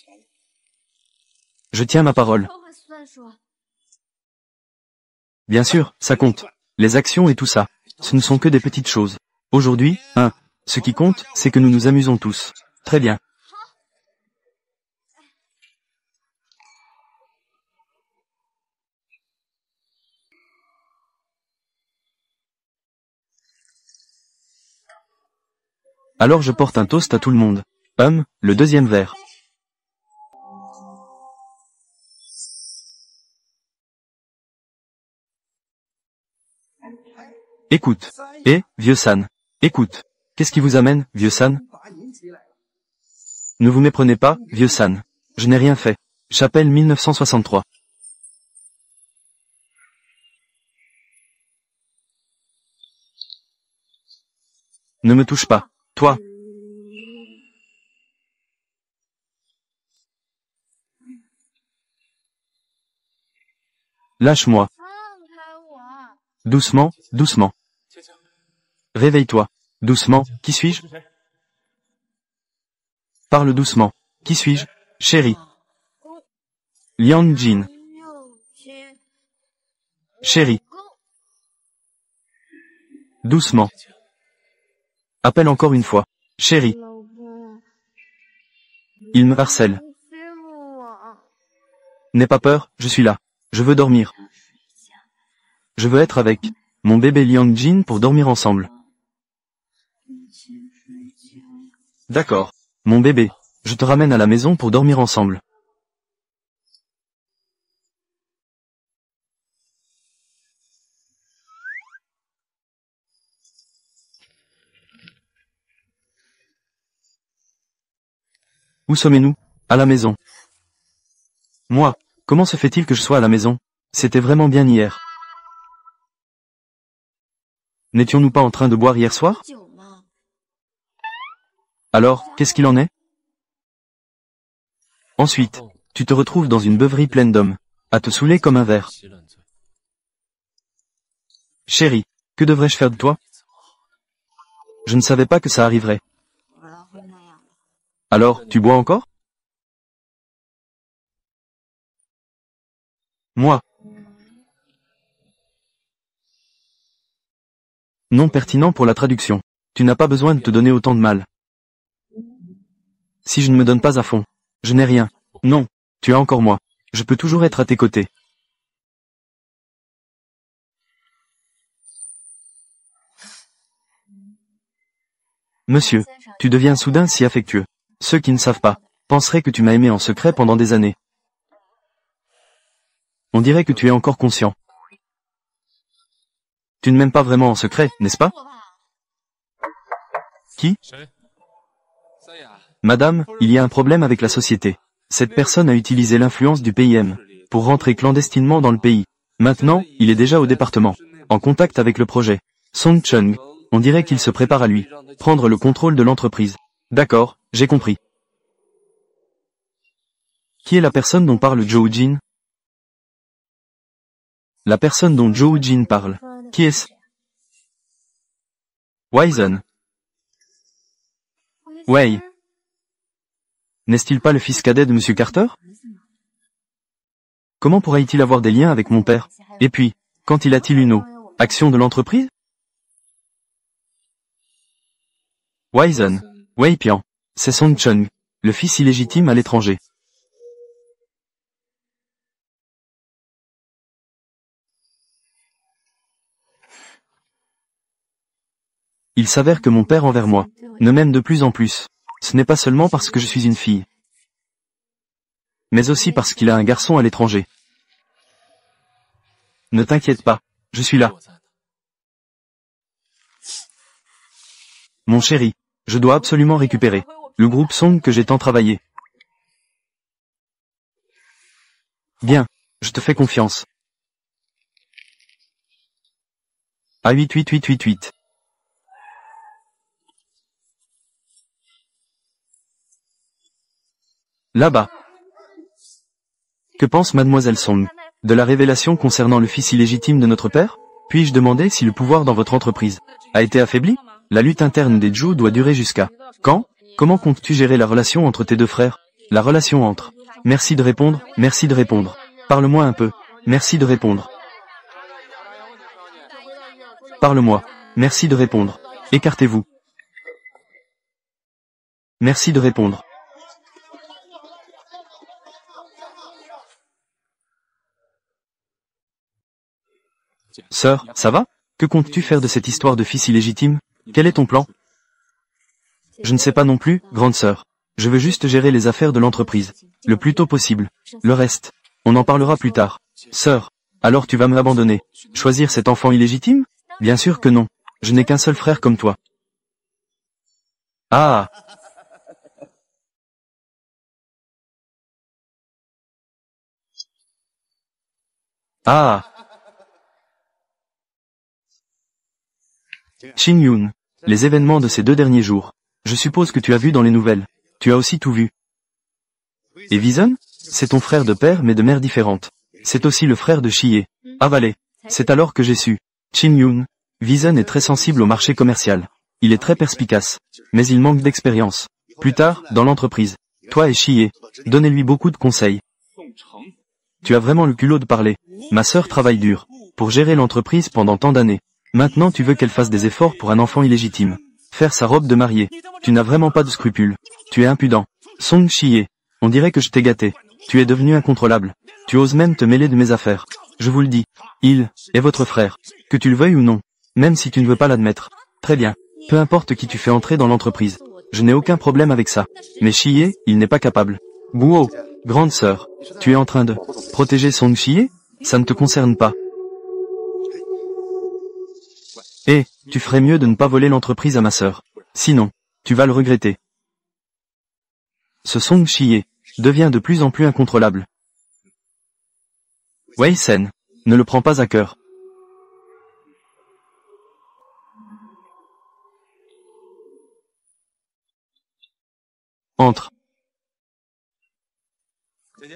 Je tiens ma parole. Bien sûr, ça compte. Les actions et tout ça, ce ne sont que des petites choses. Aujourd'hui, ce qui compte, c'est que nous nous amusons tous. Très bien. Alors je porte un toast à tout le monde. Le deuxième verre. Écoute. Vieux San. Écoute. Qu'est-ce qui vous amène, vieux San? Ne vous méprenez pas, vieux San. Je n'ai rien fait. Chapelle 1963. Ne me touche pas. Toi. Lâche-moi. Doucement, doucement. Réveille-toi. Doucement, qui suis-je? Parle doucement. Qui suis-je? Chérie. Liang Jin. Chérie. Doucement. Appelle encore une fois. Chérie. Il me harcèle. N'aie pas peur, je suis là. Je veux dormir. Je veux être avec mon bébé Liang Jin pour dormir ensemble. D'accord. Mon bébé, je te ramène à la maison pour dormir ensemble. Où sommes-nous? À la maison. Moi, comment se fait-il que je sois à la maison? C'était vraiment bien hier. N'étions-nous pas en train de boire hier soir? Alors, qu'est-ce qu'il en est? Ensuite, tu te retrouves dans une beuverie pleine d'hommes, à te saouler comme un verre. Chérie, que devrais-je faire de toi? Je ne savais pas que ça arriverait. Alors, tu bois encore? Moi. Non pertinent pour la traduction. Tu n'as pas besoin de te donner autant de mal. Si je ne me donne pas à fond, je n'ai rien. Non, tu as encore moi. Je peux toujours être à tes côtés. Monsieur, tu deviens soudain si affectueux. Ceux qui ne savent pas, penseraient que tu m'as aimé en secret pendant des années. On dirait que tu es encore conscient. Tu ne m'aimes pas vraiment en secret, n'est-ce pas? Qui? Madame, il y a un problème avec la société. Cette personne a utilisé l'influence du PIM pour rentrer clandestinement dans le pays. Maintenant, il est déjà au département, en contact avec le projet. Song Chung, on dirait qu'il se prépare à lui, prendre le contrôle de l'entreprise. D'accord, j'ai compris. Qui est la personne dont parle Zhou Jin? La personne dont Zhou Jin parle. Qui est-ce? Wisen. Wei. N'est-il pas le fils cadet de Monsieur Carter? Comment pourrait-il avoir des liens avec mon père? Et puis, quand il a-t-il une action de l'entreprise? Wisen. Wei Pian. C'est Song Chung, le fils illégitime à l'étranger. Il s'avère que mon père envers moi ne m'aime de plus en plus. Ce n'est pas seulement parce que je suis une fille, mais aussi parce qu'il a un garçon à l'étranger. Ne t'inquiète pas, je suis là. Mon chéri, je dois absolument récupérer le groupe Song que j'ai tant travaillé. Bien, je te fais confiance. A888888. Là-bas. Que pense mademoiselle Song de la révélation concernant le fils illégitime de notre père? Puis-je demander si le pouvoir dans votre entreprise a été affaibli? La lutte interne des Zhou doit durer jusqu'à quand? Comment comptes-tu gérer la relation entre tes deux frères? La relation entre... Merci de répondre, merci de répondre. Parle-moi un peu. Merci de répondre. Parle-moi. Merci de répondre. Écartez-vous. Merci de répondre. Sœur, ça va? Que comptes-tu faire de cette histoire de fils illégitime? Quel est ton plan? Je ne sais pas non plus, grande sœur. Je veux juste gérer les affaires de l'entreprise. Le plus tôt possible. Le reste, on en parlera plus tard. Sœur, alors tu vas me abandonner? Choisir cet enfant illégitime? Bien sûr que non. Je n'ai qu'un seul frère comme toi. Ah! Ah! Shin Yoon. Les événements de ces 2 derniers jours. Je suppose que tu as vu dans les nouvelles. Tu as aussi tout vu. Et Vison? C'est ton frère de père mais de mère différente. C'est aussi le frère de Chie. Avalé. C'est alors que j'ai su. Shin Yoon. Vison est très sensible au marché commercial. Il est très perspicace. Mais il manque d'expérience. Plus tard, dans l'entreprise. Toi et Chie, donnez-lui beaucoup de conseils. Tu as vraiment le culot de parler. Ma sœur travaille dur. Pour gérer l'entreprise pendant tant d'années. Maintenant tu veux qu'elle fasse des efforts pour un enfant illégitime. Faire sa robe de mariée. Tu n'as vraiment pas de scrupules. Tu es impudent. Song Chie. On dirait que je t'ai gâté. Tu es devenu incontrôlable. Tu oses même te mêler de mes affaires. Je vous le dis. Il est votre frère. Que tu le veuilles ou non. Même si tu ne veux pas l'admettre. Très bien. Peu importe qui tu fais entrer dans l'entreprise. Je n'ai aucun problème avec ça. Mais Chie, il n'est pas capable. Bouo. Grande sœur. Tu es en train de protéger Song Chie? Ça ne te concerne pas. Eh, tu ferais mieux de ne pas voler l'entreprise à ma sœur. Sinon, tu vas le regretter. Ce Song Chie devient de plus en plus incontrôlable. Wei Sen, ne le prends pas à cœur. Entre.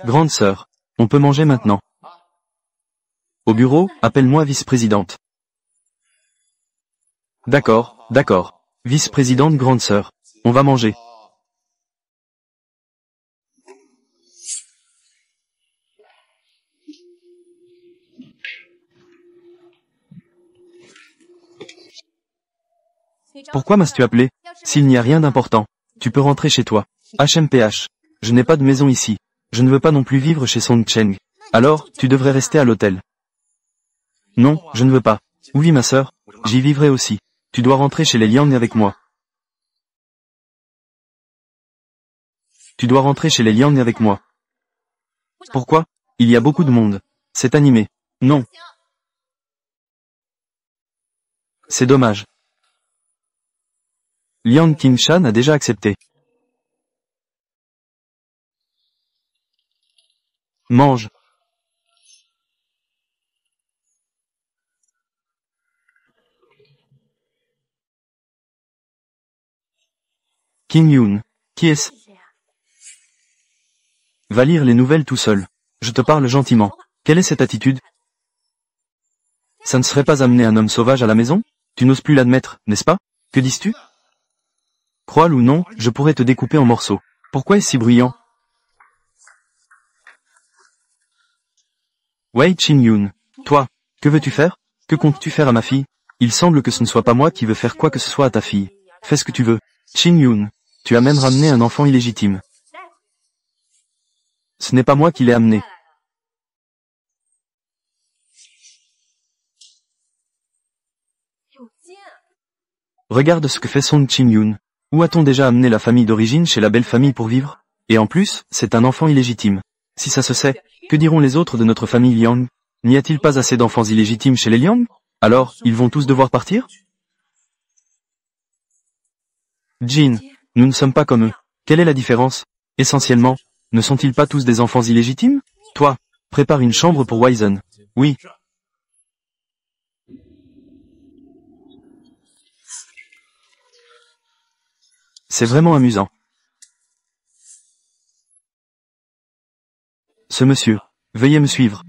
Grande sœur, on peut manger maintenant. Au bureau, appelle-moi vice-présidente. D'accord, d'accord. Vice-présidente grande sœur. On va manger. Pourquoi m'as-tu appelé? S'il n'y a rien d'important, tu peux rentrer chez toi. HMPH. Je n'ai pas de maison ici. Je ne veux pas non plus vivre chez Song Cheng. Alors, tu devrais rester à l'hôtel. Non, je ne veux pas. Oui ma sœur, j'y vivrai aussi. Tu dois rentrer chez les Liang avec moi. Tu dois rentrer chez les Liang avec moi. Pourquoi? Il y a beaucoup de monde. C'est animé. Non. C'est dommage. Liang Qingshan a déjà accepté. Mange. Kim Yoon. Qui est-ce? Va lire les nouvelles tout seul. Je te parle gentiment. Quelle est cette attitude? Ça ne serait pas amener un homme sauvage à la maison? Tu n'oses plus l'admettre, n'est-ce pas? Que dis-tu? Crois-le ou non, je pourrais te découper en morceaux. Pourquoi est-ce si bruyant? Wei Qing-yoon. Toi, que veux-tu faire? Que comptes-tu faire à ma fille? Il semble que ce ne soit pas moi qui veux faire quoi que ce soit à ta fille. Fais ce que tu veux. Qing-yoon. Tu as même ramené un enfant illégitime. Ce n'est pas moi qui l'ai amené. Regarde ce que fait Song Ching-yoon. Où a-t-on déjà amené la famille d'origine chez la belle famille pour vivre? Et en plus, c'est un enfant illégitime. Si ça se sait, que diront les autres de notre famille Liang? N'y a-t-il pas assez d'enfants illégitimes chez les Liang? Alors, ils vont tous devoir partir? Jin, nous ne sommes pas comme eux. Quelle est la différence? Essentiellement, ne sont-ils pas tous des enfants illégitimes? Toi, prépare une chambre pour Wisen. Oui. C'est vraiment amusant. Ce monsieur, veuillez me suivre.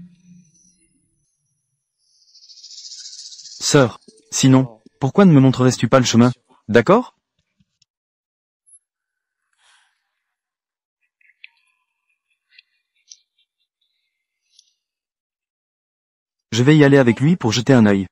Sœur, sinon, pourquoi ne me montrerais-tu pas le chemin? D'accord? Je vais y aller avec lui pour jeter un œil.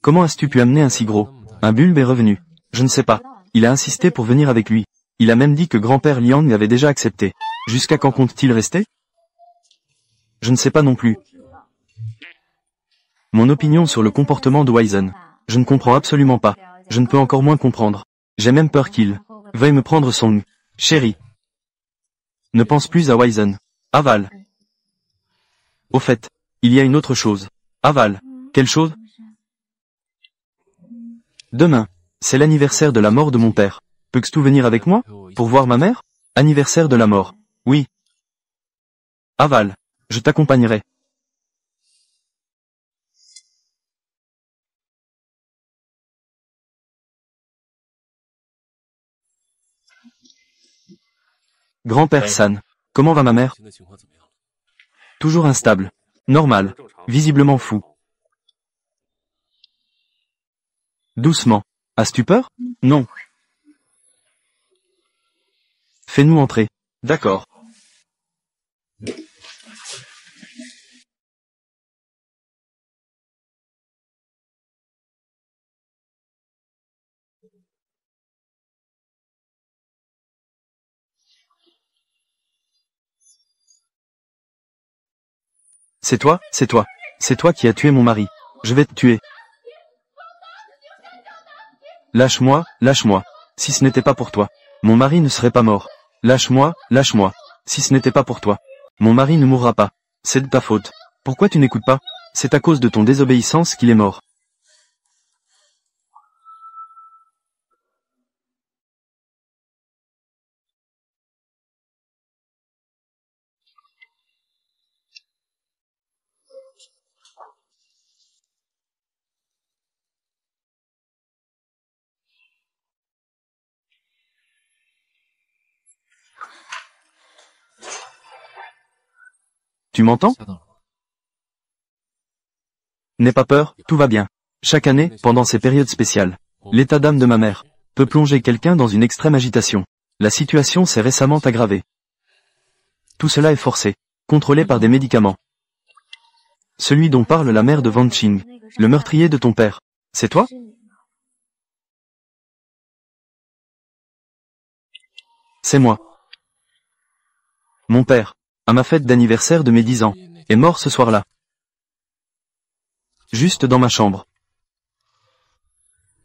Comment as-tu pu amener un si gros? Un bulbe est revenu. Je ne sais pas. Il a insisté pour venir avec lui. Il a même dit que grand-père Liang avait déjà accepté. Jusqu'à quand compte-t-il rester? Je ne sais pas non plus. Mon opinion sur le comportement de Wisen. Je ne comprends absolument pas. Je ne peux encore moins comprendre. J'ai même peur qu'il veuille me prendre Song. Chérie. Ne pense plus à Wisen. Aval. Au fait, il y a une autre chose. Aval. Quelle chose? Demain, c'est l'anniversaire de la mort de mon père. Peux-tu venir avec moi, pour voir ma mère? Anniversaire de la mort. Oui. Aval. Je t'accompagnerai. Grand-père San. Comment va ma mère? Toujours instable. Normal. Visiblement fou. Doucement. As-tu peur? Non. Fais-nous entrer. D'accord. C'est toi, c'est toi. C'est toi qui as tué mon mari. Je vais te tuer. Lâche-moi, lâche-moi. Si ce n'était pas pour toi, mon mari ne serait pas mort. Lâche-moi, lâche-moi. Si ce n'était pas pour toi, mon mari ne mourra pas. C'est de ta faute. Pourquoi tu n'écoutes pas? C'est à cause de ton désobéissance qu'il est mort. Tu m'entends? N'aie pas peur, tout va bien. Chaque année, pendant ces périodes spéciales, l'état d'âme de ma mère peut plonger quelqu'un dans une extrême agitation. La situation s'est récemment aggravée. Tout cela est forcé, contrôlé par des médicaments. Celui dont parle la mère de Van Qing, le meurtrier de ton père, c'est toi? C'est moi. Mon père, à ma fête d'anniversaire de mes 10 ans, est mort ce soir-là. Juste dans ma chambre.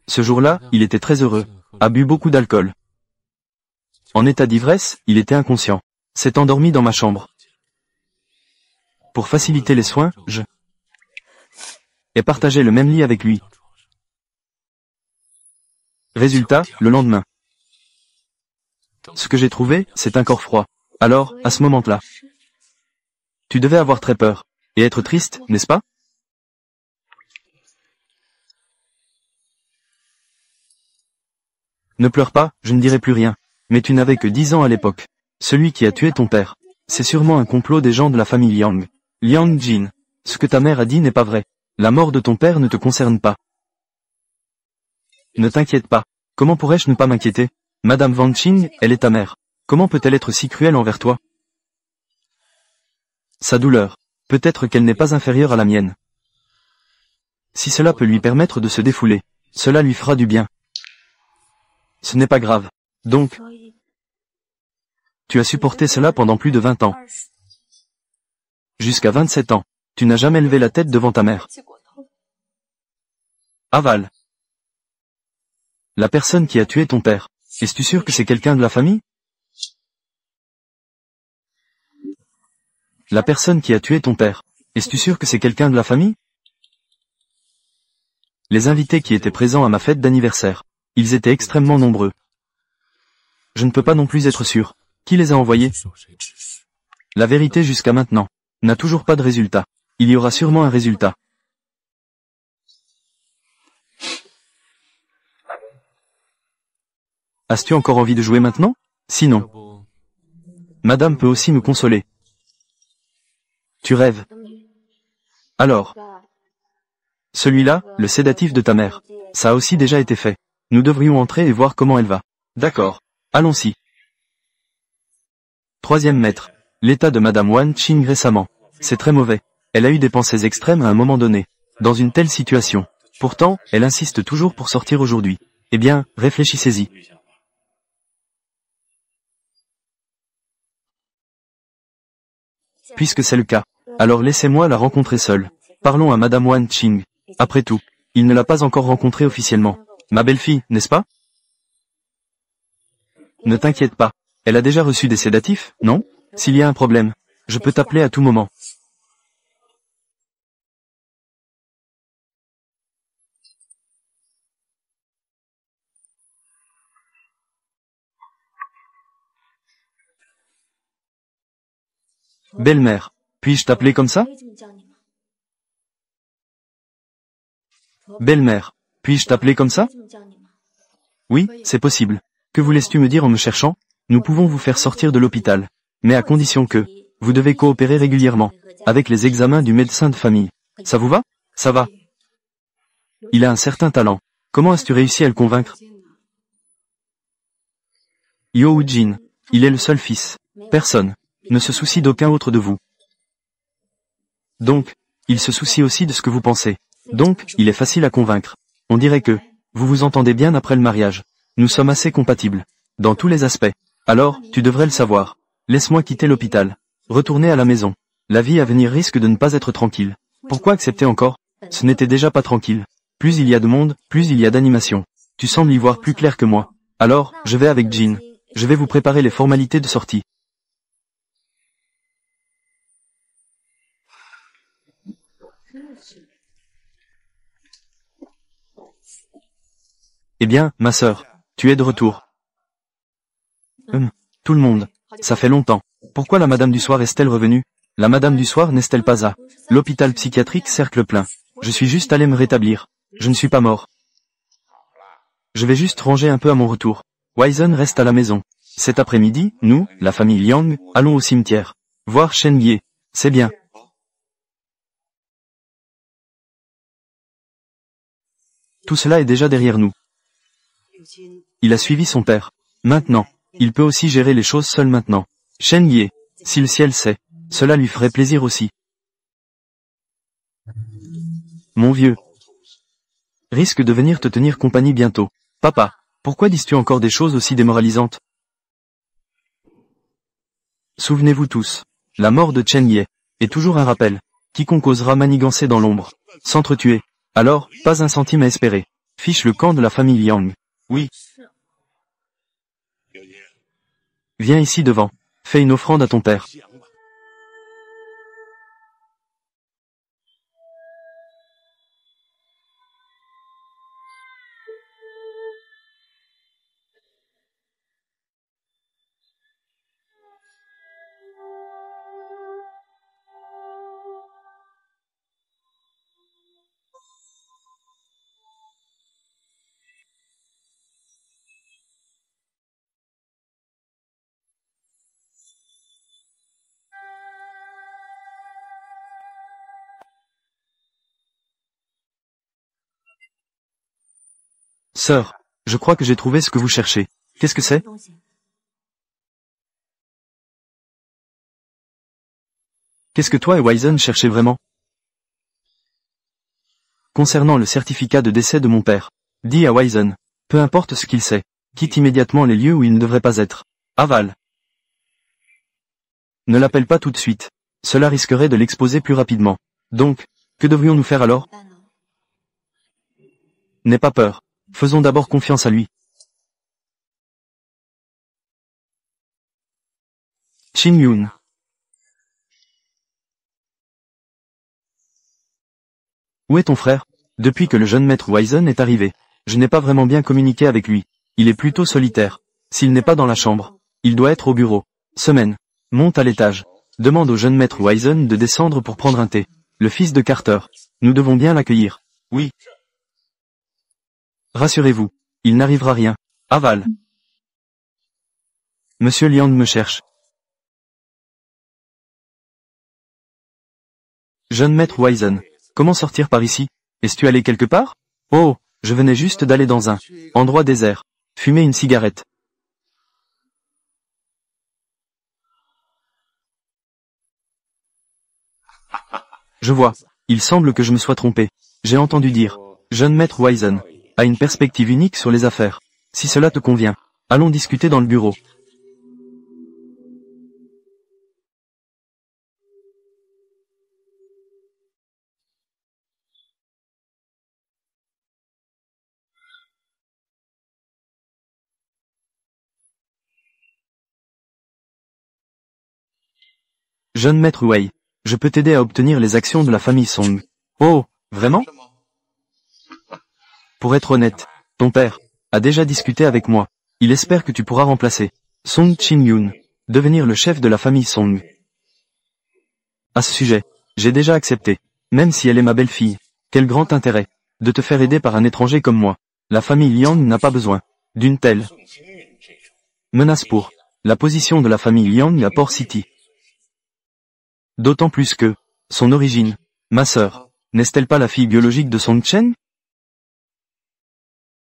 Ce jour-là, il était très heureux, a bu beaucoup d'alcool. En état d'ivresse, il était inconscient. S'est endormi dans ma chambre. Pour faciliter les soins, je ai partagé le même lit avec lui. Résultat, le lendemain. Ce que j'ai trouvé, c'est un corps froid. Alors, à ce moment-là, tu devais avoir très peur. Et être triste, n'est-ce pas? Ne pleure pas, je ne dirai plus rien. Mais tu n'avais que 10 ans à l'époque. Celui qui a tué ton père. C'est sûrement un complot des gens de la famille Liang. Liang Jin. Ce que ta mère a dit n'est pas vrai. La mort de ton père ne te concerne pas. Ne t'inquiète pas. Comment pourrais-je ne pas m'inquiéter? Madame Van Qing, elle est ta mère. Comment peut-elle être si cruelle envers toi? Sa douleur. Peut-être qu'elle n'est pas inférieure à la mienne. Si cela peut lui permettre de se défouler, cela lui fera du bien. Ce n'est pas grave. Donc, tu as supporté cela pendant plus de 20 ans. Jusqu'à 27 ans, tu n'as jamais levé la tête devant ta mère. Aval. La personne qui a tué ton père, es-tu sûr que c'est quelqu'un de la famille? La personne qui a tué ton père, es-tu sûr que c'est quelqu'un de la famille? Les invités qui étaient présents à ma fête d'anniversaire, ils étaient extrêmement nombreux. Je ne peux pas non plus être sûr. Qui les a envoyés? La vérité jusqu'à maintenant n'a toujours pas de résultat. Il y aura sûrement un résultat. As-tu encore envie de jouer maintenant? Sinon, Madame peut aussi me consoler. Tu rêves. Alors, celui-là, le sédatif de ta mère, ça a aussi déjà été fait. Nous devrions entrer et voir comment elle va. D'accord. Allons-y. Troisième maître. L'état de Madame Wan Qing récemment. C'est très mauvais. Elle a eu des pensées extrêmes à un moment donné. Dans une telle situation. Pourtant, elle insiste toujours pour sortir aujourd'hui. Eh bien, réfléchissez-y. Puisque c'est le cas, alors laissez-moi la rencontrer seule. Parlons à Madame Wan Qing. Après tout, il ne l'a pas encore rencontrée officiellement. Ma belle-fille, n'est-ce pas? Ne t'inquiète pas. Elle a déjà reçu des sédatifs, non? S'il y a un problème, je peux t'appeler à tout moment. Belle-mère, puis-je t'appeler comme ça? Belle-mère, puis-je t'appeler comme ça? Oui, c'est possible. Que voulais-tu me dire en me cherchant? Nous pouvons vous faire sortir de l'hôpital, mais à condition que vous devez coopérer régulièrement avec les examens du médecin de famille. Ça vous va? Ça va. Il a un certain talent. Comment as-tu réussi à le convaincre? Yo Jin, il est le seul fils. Personne ne se soucie d'aucun autre de vous. Donc, il se soucie aussi de ce que vous pensez. Donc, il est facile à convaincre. On dirait que vous vous entendez bien après le mariage. Nous sommes assez compatibles. Dans tous les aspects. Alors, tu devrais le savoir. Laisse-moi quitter l'hôpital. Retourner à la maison. La vie à venir risque de ne pas être tranquille. Pourquoi accepter encore? Ce n'était déjà pas tranquille. Plus il y a de monde, plus il y a d'animation. Tu sembles y voir plus clair que moi. Alors, je vais avec Jin. Je vais vous préparer les formalités de sortie. Eh bien, ma sœur, tu es de retour. Tout le monde. Ça fait longtemps. Pourquoi la Madame du Soir est-elle revenue? La Madame du Soir n'est-elle pas à l'hôpital psychiatrique Cercle Plein? Je suis juste allé me rétablir. Je ne suis pas mort. Je vais juste ranger un peu à mon retour. Wisen reste à la maison. Cet après-midi, nous, la famille Liang, allons au cimetière. Voir Shen Ye. C'est bien. Tout cela est déjà derrière nous. Il a suivi son père. Maintenant, il peut aussi gérer les choses seul maintenant. Shen Ye. Si le ciel sait, cela lui ferait plaisir aussi. Mon vieux. Risque de venir te tenir compagnie bientôt. Papa, pourquoi dis-tu encore des choses aussi démoralisantes? Souvenez-vous tous, la mort de Chen Ye est toujours un rappel. Quiconque osera manigancer dans l'ombre, s'entretuer. Alors, pas un centime à espérer. Fiche le camp de la famille Liang. Oui. Viens ici devant. Fais une offrande à ton père. Sœur, je crois que j'ai trouvé ce que vous cherchez. Qu'est-ce que c'est? Qu'est-ce que toi et Wisen cherchez vraiment? Concernant le certificat de décès de mon père. Dis à Wisen. Peu importe ce qu'il sait. Quitte immédiatement les lieux où il ne devrait pas être. Aval. Ne l'appelle pas tout de suite. Cela risquerait de l'exposer plus rapidement. Donc, que devrions-nous faire alors? N'aie pas peur. Faisons d'abord confiance à lui. Shin Yoon. Où est ton frère? Depuis que le jeune maître Wisen est arrivé, je n'ai pas vraiment bien communiqué avec lui. Il est plutôt solitaire. S'il n'est pas dans la chambre, il doit être au bureau. Semaine. Monte à l'étage. Demande au jeune maître Wisen de descendre pour prendre un thé. Le fils de Carter. Nous devons bien l'accueillir. Oui. Rassurez-vous. Il n'arrivera rien. Aval. Monsieur Liang me cherche. Jeune maître Wisen. Comment sortir par ici? Es-tu allé quelque part? Oh, je venais juste d'aller dans un endroit désert. Fumer une cigarette. Je vois. Il semble que je me sois trompé. J'ai entendu dire. Jeune maître Wisen a une perspective unique sur les affaires. Si cela te convient, allons discuter dans le bureau. Jeune maître Wei, je peux t'aider à obtenir les actions de la famille Song. Oh, vraiment? Pour être honnête, ton père a déjà discuté avec moi. Il espère que tu pourras remplacer Song Chin-yoon, devenir le chef de la famille Song. À ce sujet, j'ai déjà accepté, même si elle est ma belle-fille. Quel grand intérêt de te faire aider par un étranger comme moi. La famille Liang n'a pas besoin d'une telle menace pour la position de la famille Liang à Port City. D'autant plus que son origine, ma sœur, n'est-elle pas la fille biologique de Song Chen?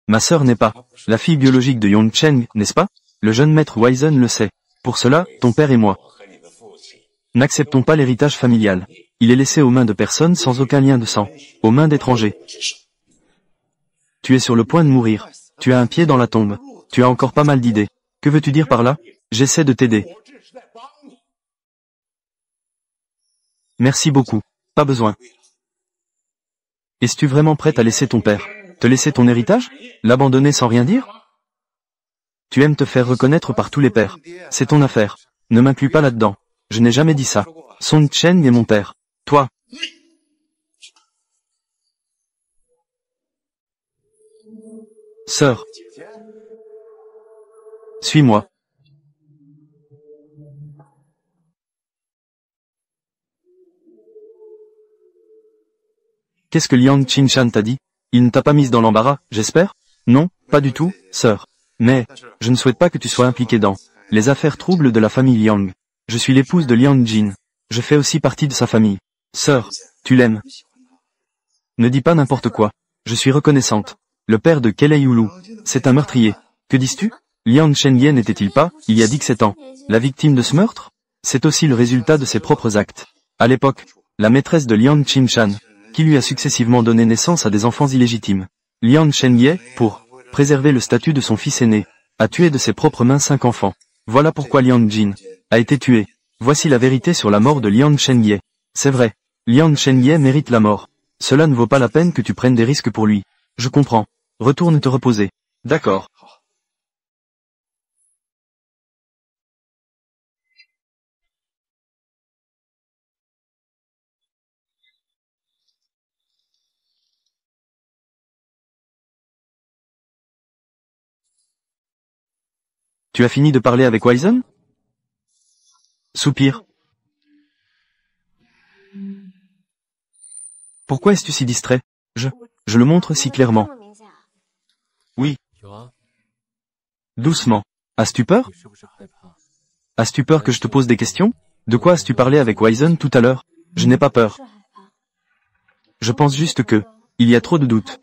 Ma sœur n'est pas la fille biologique de Yong Chen, n'est-ce pas? Le jeune maître Wisen le sait. Pour cela, ton père et moi n'acceptons pas l'héritage familial. Il est laissé aux mains de personnes sans aucun lien de sang, aux mains d'étrangers. Tu es sur le point de mourir. Tu as un pied dans la tombe. Tu as encore pas mal d'idées. Que veux-tu dire par là? J'essaie de t'aider. Merci beaucoup. Pas besoin. Es-tu vraiment prête à laisser ton père te laisser ton héritage? L'abandonner sans rien dire? Tu aimes te faire reconnaître par tous les pères. C'est ton affaire. Ne m'inclus pas là-dedans. Je n'ai jamais dit ça. Song Chen est mon père. Toi. Sœur. Suis-moi. Qu'est-ce que Liang Qinshan t'a dit? Il ne t'a pas mise dans l'embarras, j'espère? Non, pas du tout, sœur. Mais, je ne souhaite pas que tu sois impliquée dans les affaires troubles de la famille Liang. Je suis l'épouse de Liang Jin. Je fais aussi partie de sa famille. Sœur, tu l'aimes. Ne dis pas n'importe quoi. Je suis reconnaissante. Le père de Kelei Ulu, c'est un meurtrier. Que dis-tu? Liang Shenye n'était-il pas, il y a 17 ans, la victime de ce meurtre? C'est aussi le résultat de ses propres actes. À l'époque, la maîtresse de Liang Qinshan, qui lui a successivement donné naissance à des enfants illégitimes. Liang Shenye, pour préserver le statut de son fils aîné, a tué de ses propres mains 5 enfants. Voilà pourquoi Liang Jin a été tué. Voici la vérité sur la mort de Liang Shenye. C'est vrai, Liang Shenye mérite la mort. Cela ne vaut pas la peine que tu prennes des risques pour lui. Je comprends. Retourne te reposer. D'accord. Tu as fini de parler avec Wisen? Soupir. Pourquoi es-tu si distrait? Je le montre si clairement. Oui. Doucement. As-tu peur? As-tu peur que je te pose des questions? De quoi as-tu parlé avec Wisen tout à l'heure? Je n'ai pas peur. Je pense juste que, il y a trop de doutes.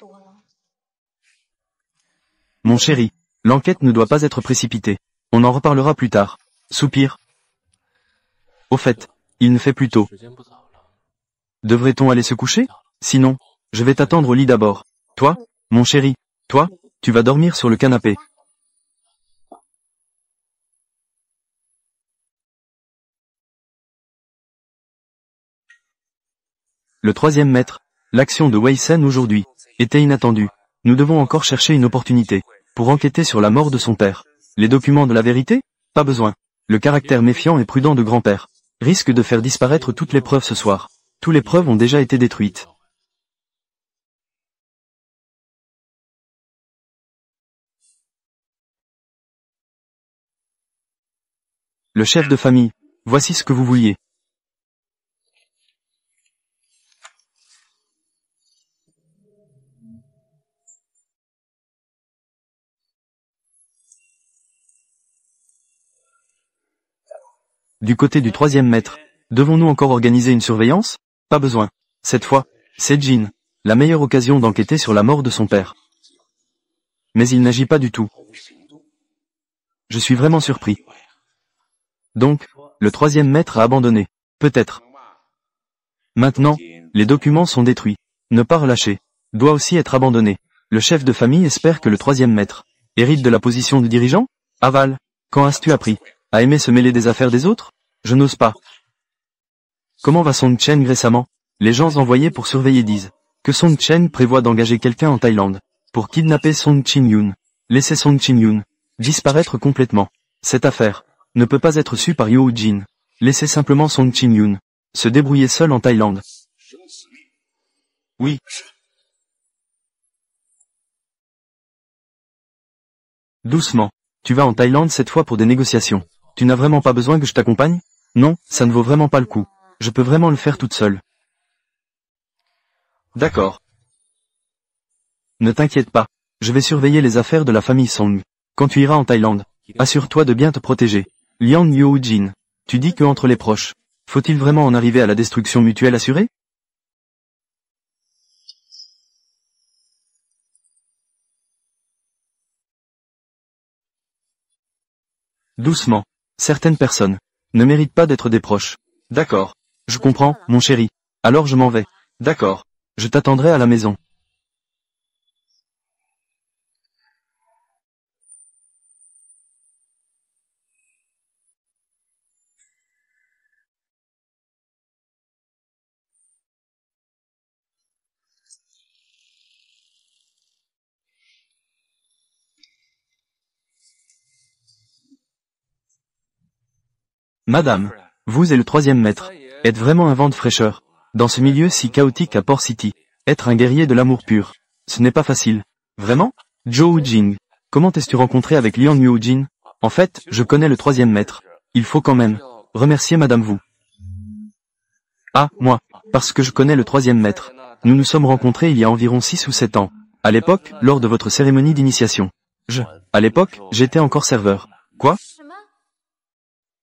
Mon chéri, l'enquête ne doit pas être précipitée. On en reparlera plus tard. Soupir. Au fait, Il ne fait plus tôt. Devrait-on aller se coucher? Sinon, je vais t'attendre au lit d'abord. Toi, mon chéri, toi, tu vas dormir sur le canapé. Le troisième maître, l'action de Wei Sen aujourd'hui, était inattendue. Nous devons encore chercher une opportunité pour enquêter sur la mort de son père. Les documents de la vérité? Pas besoin. Le caractère méfiant et prudent de grand-père risque de faire disparaître toutes les preuves ce soir. Toutes les preuves ont déjà été détruites. Le chef de famille, voici ce que vous vouliez. Du côté du troisième maître, devons-nous encore organiser une surveillance? Pas besoin. Cette fois, c'est Jin, la meilleure occasion d'enquêter sur la mort de son père. Mais il n'agit pas du tout. Je suis vraiment surpris. Donc, le troisième maître a abandonné. Peut-être. Maintenant, les documents sont détruits. Ne pas relâcher. Doit aussi être abandonné. Le chef de famille espère que le troisième maître hérite de la position de dirigeant? Aval. Quand as-tu appris à aimer se mêler des affaires des autres? Je n'ose pas. Comment va Song Chen récemment? Les gens envoyés pour surveiller disent que Song Chen prévoit d'engager quelqu'un en Thaïlande pour kidnapper Song Chin-yoon. Laisser Song Chin-yoon disparaître complètement. Cette affaire ne peut pas être su par Yoo Jin. Laissez simplement Song Chin-yoon se débrouiller seul en Thaïlande. Oui. Doucement. Tu vas en Thaïlande cette fois pour des négociations. Tu n'as vraiment pas besoin que je t'accompagne? Non, ça ne vaut vraiment pas le coup. Je peux vraiment le faire toute seule. D'accord. Ne t'inquiète pas. Je vais surveiller les affaires de la famille Song. Quand tu iras en Thaïlande, assure-toi de bien te protéger. Liang Yoo-jin, tu dis que entre les proches, faut-il vraiment en arriver à la destruction mutuelle assurée? Doucement. Certaines personnes ne méritent pas d'être des proches. D'accord. Je comprends, mon chéri. Alors je m'en vais. D'accord. Je t'attendrai à la maison. Madame, vous et le troisième maître, êtes vraiment un vent de fraîcheur. Dans ce milieu si chaotique à Port City, être un guerrier de l'amour pur, ce n'est pas facile. Vraiment? Zhou Jing, comment t'es-tu rencontré avec Liang Yoo-jin? En fait, je connais le troisième maître. Il faut quand même remercier Madame Wu. Ah, moi, parce que je connais le troisième maître. Nous nous sommes rencontrés il y a environ 6 ou 7 ans. À l'époque, lors de votre cérémonie d'initiation. À l'époque, j'étais encore serveur. Quoi?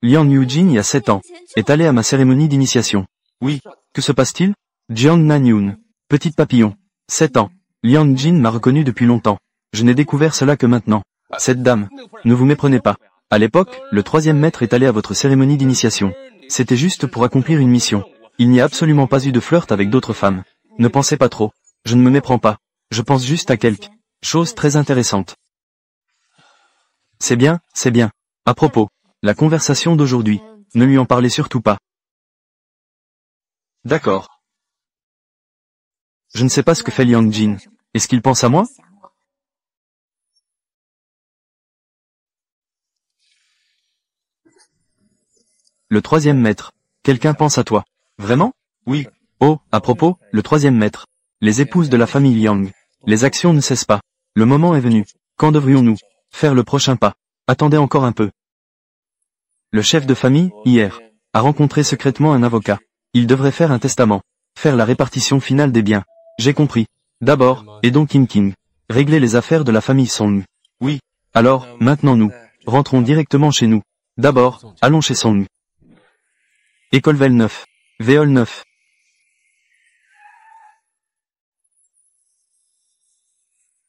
Liang Yoo-jin il y a 7 ans, est allé à ma cérémonie d'initiation. Oui. Que se passe-t-il? Jiang Nan-yoon. Petite papillon. 7 ans. Liang Jin m'a reconnu depuis longtemps. Je n'ai découvert cela que maintenant. Cette dame. Ne vous méprenez pas. À l'époque, le troisième maître est allé à votre cérémonie d'initiation. C'était juste pour accomplir une mission. Il n'y a absolument pas eu de flirt avec d'autres femmes. Ne pensez pas trop. Je ne me méprends pas. Je pense juste à quelque chose très intéressante. C'est bien, c'est bien. À propos, la conversation d'aujourd'hui, ne lui en parlez surtout pas. D'accord. Je ne sais pas ce que fait Liang Jin. Est-ce qu'il pense à moi? Le troisième maître. Quelqu'un pense à toi. Vraiment? Oui. Oh, à propos, le troisième maître. Les épouses de la famille Liang. Les actions ne cessent pas. Le moment est venu. Quand devrions-nous faire le prochain pas? Attendez encore un peu. Le chef de famille, hier, a rencontré secrètement un avocat. Il devrait faire un testament. Faire la répartition finale des biens. J'ai compris. D'abord, aidons Kim King. Régler les affaires de la famille Song. Oui. Alors, maintenant nous, rentrons directement chez nous. D'abord, allons chez Song. École Vel 9. Véol 9.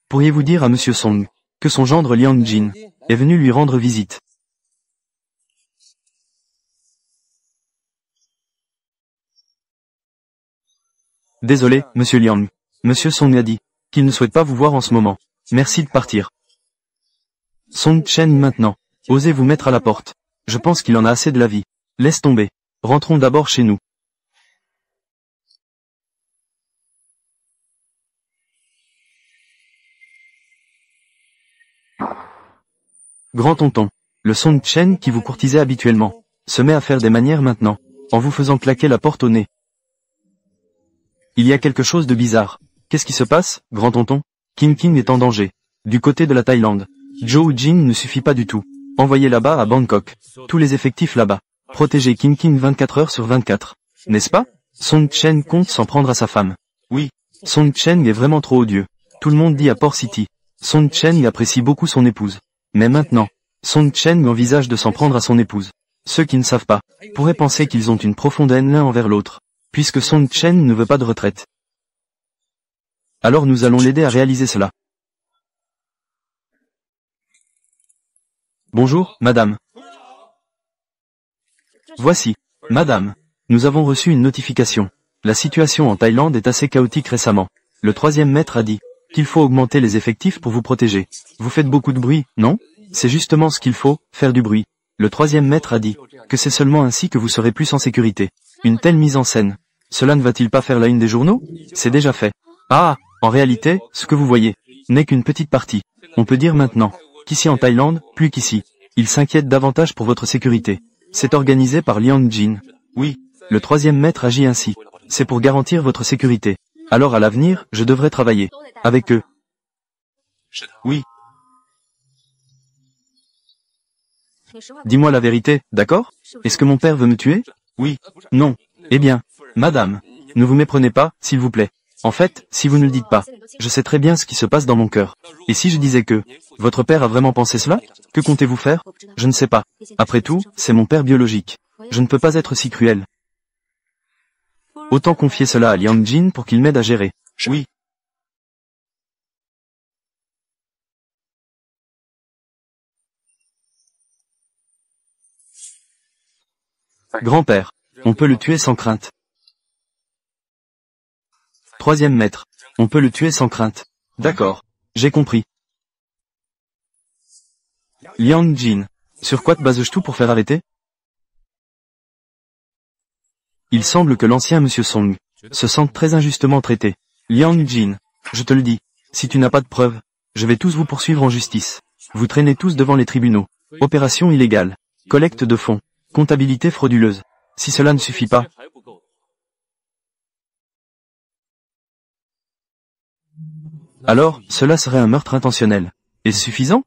Pourriez-vous dire à Monsieur Song que son gendre Liang Jin est venu lui rendre visite? Désolé, monsieur Liang. Monsieur Song a dit qu'il ne souhaite pas vous voir en ce moment. Merci de partir. Song Chen maintenant. Osez vous mettre à la porte. Je pense qu'il en a assez de la vie. Laisse tomber. Rentrons d'abord chez nous. Grand-tonton, le Song Chen qui vous courtisait habituellement, se met à faire des manières maintenant, en vous faisant claquer la porte au nez. Il y a quelque chose de bizarre. Qu'est-ce qui se passe, grand-tonton? King King est en danger. Du côté de la Thaïlande. Zhou Jin ne suffit pas du tout. Envoyez là-bas à Bangkok. Tous les effectifs là-bas. Protégez King King 24 heures sur 24. N'est-ce pas? Song Chen compte s'en prendre à sa femme. Oui. Song Chen est vraiment trop odieux. Tout le monde dit à Port City. Song Chen apprécie beaucoup son épouse. Mais maintenant, Song Chen envisage de s'en prendre à son épouse. Ceux qui ne savent pas, pourraient penser qu'ils ont une profonde haine l'un envers l'autre, puisque Song Chen ne veut pas de retraite. Alors nous allons l'aider à réaliser cela. Bonjour, madame. Voici, madame. Nous avons reçu une notification. La situation en Thaïlande est assez chaotique récemment. Le 3e maître a dit qu'il faut augmenter les effectifs pour vous protéger. Vous faites beaucoup de bruit, non? C'est justement ce qu'il faut, faire du bruit. Le 3e maître a dit que c'est seulement ainsi que vous serez plus en sécurité. Une telle mise en scène, cela ne va-t-il pas faire la une des journaux? C'est déjà fait. Ah, en réalité, ce que vous voyez n'est qu'une petite partie. On peut dire maintenant qu'ici en Thaïlande, plus qu'ici, ils s'inquiètent davantage pour votre sécurité. C'est organisé par Liang Jin. Oui, le 3e maître agit ainsi. C'est pour garantir votre sécurité. Alors à l'avenir, je devrais travailler avec eux. Oui. Dis-moi la vérité, d'accord? Est-ce que mon père veut me tuer? Oui. Non. Eh bien, madame, ne vous méprenez pas, s'il vous plaît. En fait, si vous ne le dites pas, je sais très bien ce qui se passe dans mon cœur. Et si je disais que votre père a vraiment pensé cela? Que comptez-vous faire? Je ne sais pas. Après tout, c'est mon père biologique. Je ne peux pas être si cruel. Autant confier cela à Liang Jin pour qu'il m'aide à gérer. Oui. Grand-père, on peut le tuer sans crainte. 3e maître, on peut le tuer sans crainte. D'accord, j'ai compris. Liang Jin, sur quoi te bases-tu pour faire arrêter? Il semble que l'ancien monsieur Song se sente très injustement traité. Liang Jin, je te le dis, si tu n'as pas de preuves, je vais tous vous poursuivre en justice. Vous traînez tous devant les tribunaux. Opération illégale, collecte de fonds, comptabilité frauduleuse. Si cela ne suffit pas, alors, cela serait un meurtre intentionnel. Est-ce suffisant?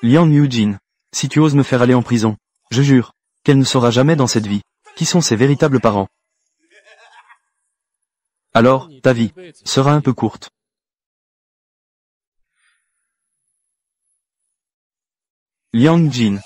Liang Yujin, si tu oses me faire aller en prison, je jure qu'elle ne saura jamais dans cette vie qui sont ses véritables parents. Alors, ta vie sera un peu courte. Liang Jin,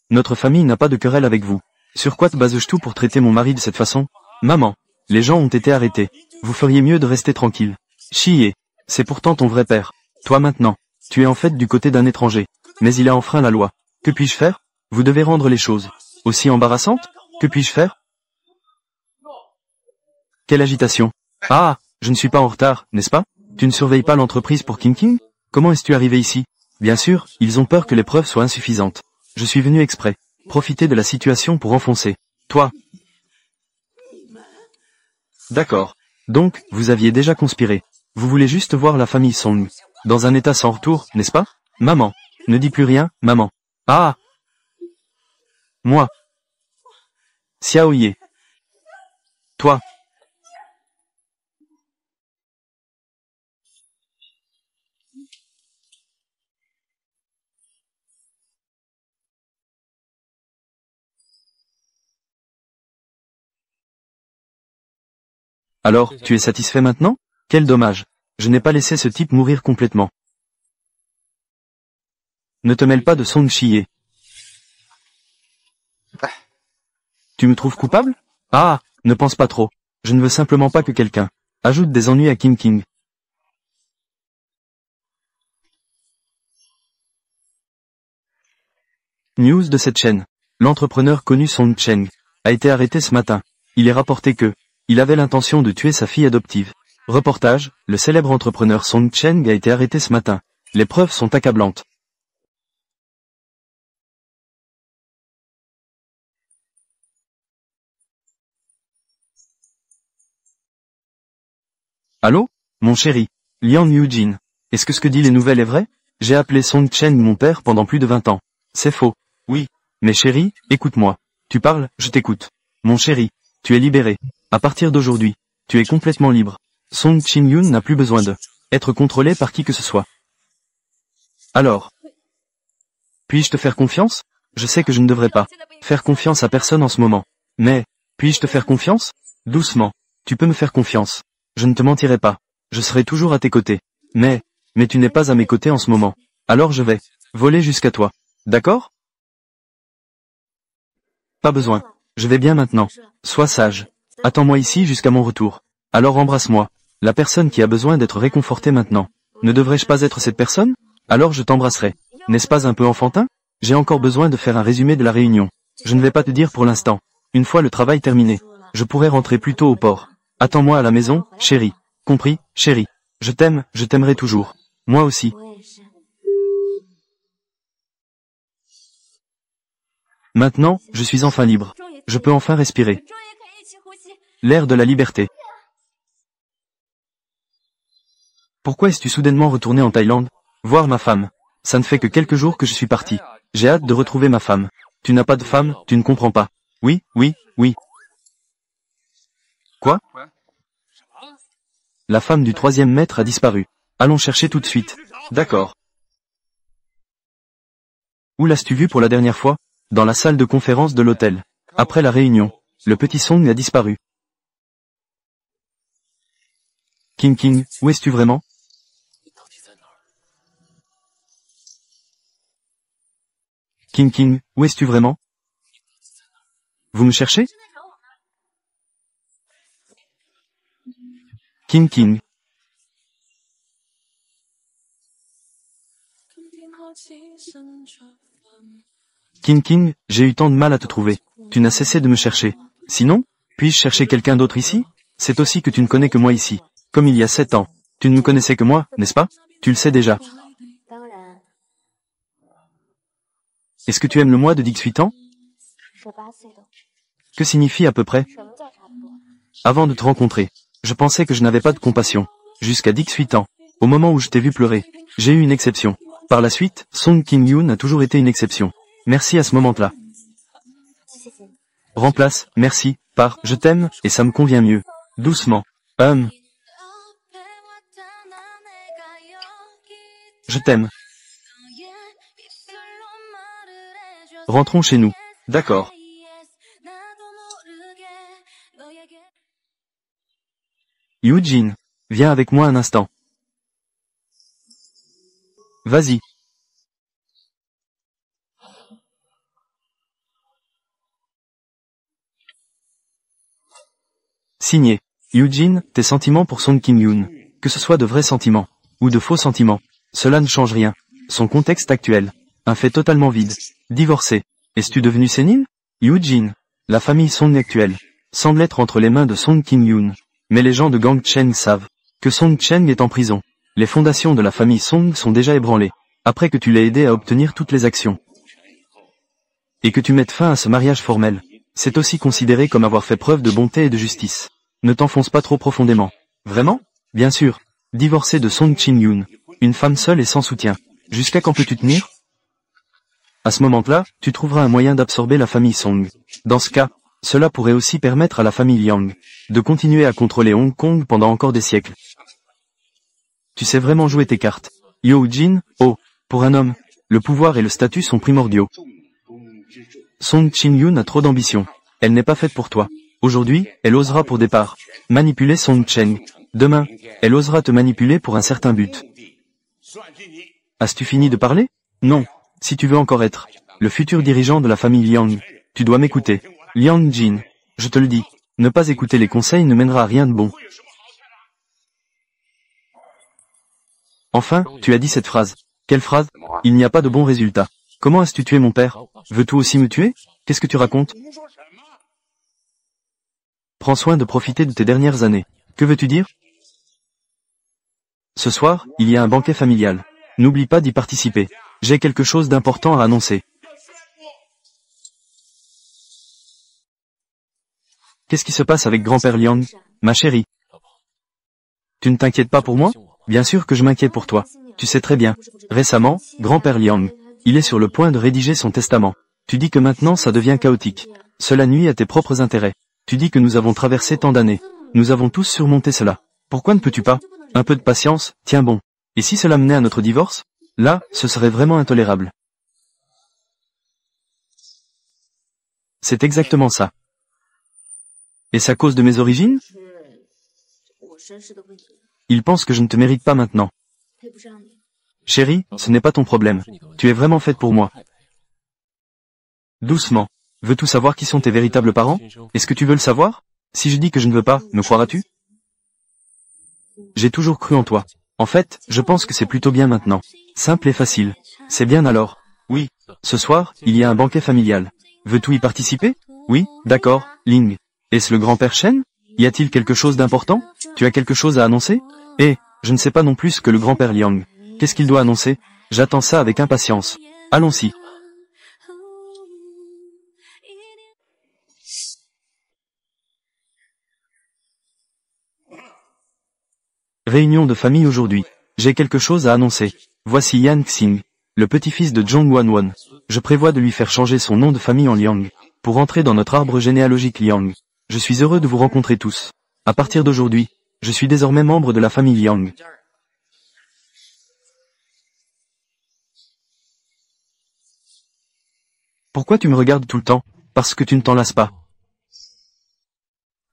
notre famille n'a pas de querelle avec vous. Sur quoi te bases-tu pour traiter mon mari de cette façon? Maman, les gens ont été arrêtés. Vous feriez mieux de rester tranquille. Chier, c'est pourtant ton vrai père. Toi maintenant, tu es en fait du côté d'un étranger. Mais il a enfreint la loi. Que puis-je faire? Vous devez rendre les choses aussi embarrassantes? Que puis-je faire? Quelle agitation. Ah, je ne suis pas en retard, n'est-ce pas? Tu ne surveilles pas l'entreprise pour King King? Comment es-tu arrivé ici? Bien sûr, ils ont peur que les preuves soient insuffisantes. Je suis venu exprès. Profiter de la situation pour enfoncer. Toi. D'accord. Donc, vous aviez déjà conspiré. Vous voulez juste voir la famille Song dans un état sans retour, n'est-ce pas? Maman. Ne dis plus rien, maman. Ah! Moi. Xiaoye. Toi. Alors, tu es satisfait maintenant? Quel dommage. Je n'ai pas laissé ce type mourir complètement. Ne te mêle pas de Song Chiye. Tu me trouves coupable? Ah, ne pense pas trop. Je ne veux simplement pas que quelqu'un ajoute des ennuis à King King. News de cette chaîne. L'entrepreneur connu Song Cheng a été arrêté ce matin. Il est rapporté que il avait l'intention de tuer sa fille adoptive. Reportage, le célèbre entrepreneur Song Cheng a été arrêté ce matin. Les preuves sont accablantes. Allô? Mon chéri. Liang Yujin. Est-ce que ce que dit les nouvelles est vrai? J'ai appelé Song Cheng mon père pendant plus de 20 ans. C'est faux. Oui. Mais chéri, écoute-moi. Tu parles, je t'écoute. Mon chéri, tu es libéré. À partir d'aujourd'hui, tu es complètement libre. Song Chin-yoon n'a plus besoin de être contrôlé par qui que ce soit. Alors, puis-je te faire confiance? Je sais que je ne devrais pas faire confiance à personne en ce moment. Mais, puis-je te faire confiance? Doucement. Tu peux me faire confiance. Je ne te mentirai pas. Je serai toujours à tes côtés. Mais tu n'es pas à mes côtés en ce moment. Alors je vais voler jusqu'à toi. D'accord? Pas besoin. Je vais bien maintenant. Sois sage. Attends-moi ici jusqu'à mon retour. Alors embrasse-moi. La personne qui a besoin d'être réconfortée maintenant. Ne devrais-je pas être cette personne? Alors je t'embrasserai. N'est-ce pas un peu enfantin? J'ai encore besoin de faire un résumé de la réunion. Je ne vais pas te dire pour l'instant. Une fois le travail terminé, je pourrai rentrer plus tôt au port. Attends-moi à la maison, chérie. Compris, chérie. Je t'aime, je t'aimerai toujours. Moi aussi. Maintenant, je suis enfin libre. Je peux enfin respirer. L'air de la liberté. Pourquoi es-tu soudainement retourné en Thaïlande? Voir ma femme. Ça ne fait que quelques jours que je suis parti. J'ai hâte de retrouver ma femme. Tu n'as pas de femme, tu ne comprends pas. Oui, oui, oui. Quoi? La femme du 3e maître a disparu. Allons chercher tout de suite. D'accord. Où l'as-tu vu pour la dernière fois? Dans la salle de conférence de l'hôtel. Après la réunion, le petit Song a disparu. King, où es-tu vraiment? King, où es-tu vraiment? Vous me cherchez? King. King, j'ai eu tant de mal à te trouver. Tu n'as cessé de me chercher. Sinon, puis-je chercher quelqu'un d'autre ici? C'est aussi que tu ne connais que moi ici. Comme il y a 7 ans. Tu ne me connaissais que moi, n'est-ce pas? Tu le sais déjà. Est-ce que tu aimes le mois de 18 ans? Que signifie à peu près? Avant de te rencontrer, je pensais que je n'avais pas de compassion. Jusqu'à 18 ans. Au moment où je t'ai vu pleurer, j'ai eu une exception. Par la suite, Song King-yoon a toujours été une exception. Merci à ce moment-là. Remplace, merci, par, je t'aime, et ça me convient mieux. Doucement. Je t'aime. Rentrons chez nous. D'accord. Eugene, viens avec moi un instant. Vas-y. Signé. Eugene, tes sentiments pour Song King-yoon. Que ce soit de vrais sentiments, ou de faux sentiments, cela ne change rien. Son contexte actuel. Un fait totalement vide. Divorcé. Es-tu devenu sénile? Eugene. La famille Song actuelle semble être entre les mains de Song King-yoon. Mais les gens de Gang Cheng savent que Song Cheng est en prison. Les fondations de la famille Song sont déjà ébranlées. Après que tu l'aies aidé à obtenir toutes les actions. Et que tu mettes fin à ce mariage formel. C'est aussi considéré comme avoir fait preuve de bonté et de justice. Ne t'enfonce pas trop profondément. Vraiment? Bien sûr. Divorcé de Song Chin-yoon. Une femme seule et sans soutien. Jusqu'à quand peux-tu tenir? À ce moment-là, tu trouveras un moyen d'absorber la famille Song. Dans ce cas, cela pourrait aussi permettre à la famille Liang de continuer à contrôler Hong Kong pendant encore des siècles. Tu sais vraiment jouer tes cartes. Eugene, pour un homme, le pouvoir et le statut sont primordiaux. Song Chin-yoon a trop d'ambition. Elle n'est pas faite pour toi. Aujourd'hui, elle osera pour départ manipuler Song Cheng. Demain, elle osera te manipuler pour un certain but. As-tu fini de parler? Non. Si tu veux encore être le futur dirigeant de la famille Liang, tu dois m'écouter. Liang Jin, je te le dis, ne pas écouter les conseils ne mènera à rien de bon. Enfin, tu as dit cette phrase. Quelle phrase? Il n'y a pas de bon résultat. Comment as-tu tué mon père? Veux-tu aussi me tuer? Qu'est-ce que tu racontes? Prends soin de profiter de tes dernières années. Que veux-tu dire? Ce soir, il y a un banquet familial. N'oublie pas d'y participer. J'ai quelque chose d'important à annoncer. Qu'est-ce qui se passe avec grand-père Liang? Ma chérie. Tu ne t'inquiètes pas pour moi? Bien sûr que je m'inquiète pour toi. Tu sais très bien. Récemment, grand-père Liang, il est sur le point de rédiger son testament. Tu dis que maintenant ça devient chaotique. Cela nuit à tes propres intérêts. Tu dis que nous avons traversé tant d'années. Nous avons tous surmonté cela. Pourquoi ne peux-tu pas? Un peu de patience, tiens bon. Et si cela menait à notre divorce? Là, ce serait vraiment intolérable. C'est exactement ça. Et c'est à cause de mes origines? Il pense que je ne te mérite pas maintenant. Chérie, ce n'est pas ton problème. Tu es vraiment faite pour moi. Doucement. Veux-tu savoir qui sont tes véritables parents? Est-ce que tu veux le savoir? Si je dis que je ne veux pas, me croiras-tu? J'ai toujours cru en toi. En fait, je pense que c'est plutôt bien maintenant. Simple et facile. C'est bien alors. Oui. Ce soir, il y a un banquet familial. Veux-tu y participer? Oui, d'accord, Ling. Est-ce le grand-père Shen? Y a-t-il quelque chose d'important? Tu as quelque chose à annoncer? Eh, je ne sais pas non plus que le grand-père Liang. Qu'est-ce qu'il doit annoncer? J'attends ça avec impatience. Allons-y. Réunion de famille aujourd'hui. J'ai quelque chose à annoncer. Voici Yan Xing, le petit-fils de Zhong Wanwan. Je prévois de lui faire changer son nom de famille en Liang, pour entrer dans notre arbre généalogique Liang. Je suis heureux de vous rencontrer tous. À partir d'aujourd'hui, je suis désormais membre de la famille Liang. Pourquoi tu me regardes tout le temps? Parce que tu ne t'en lasses pas.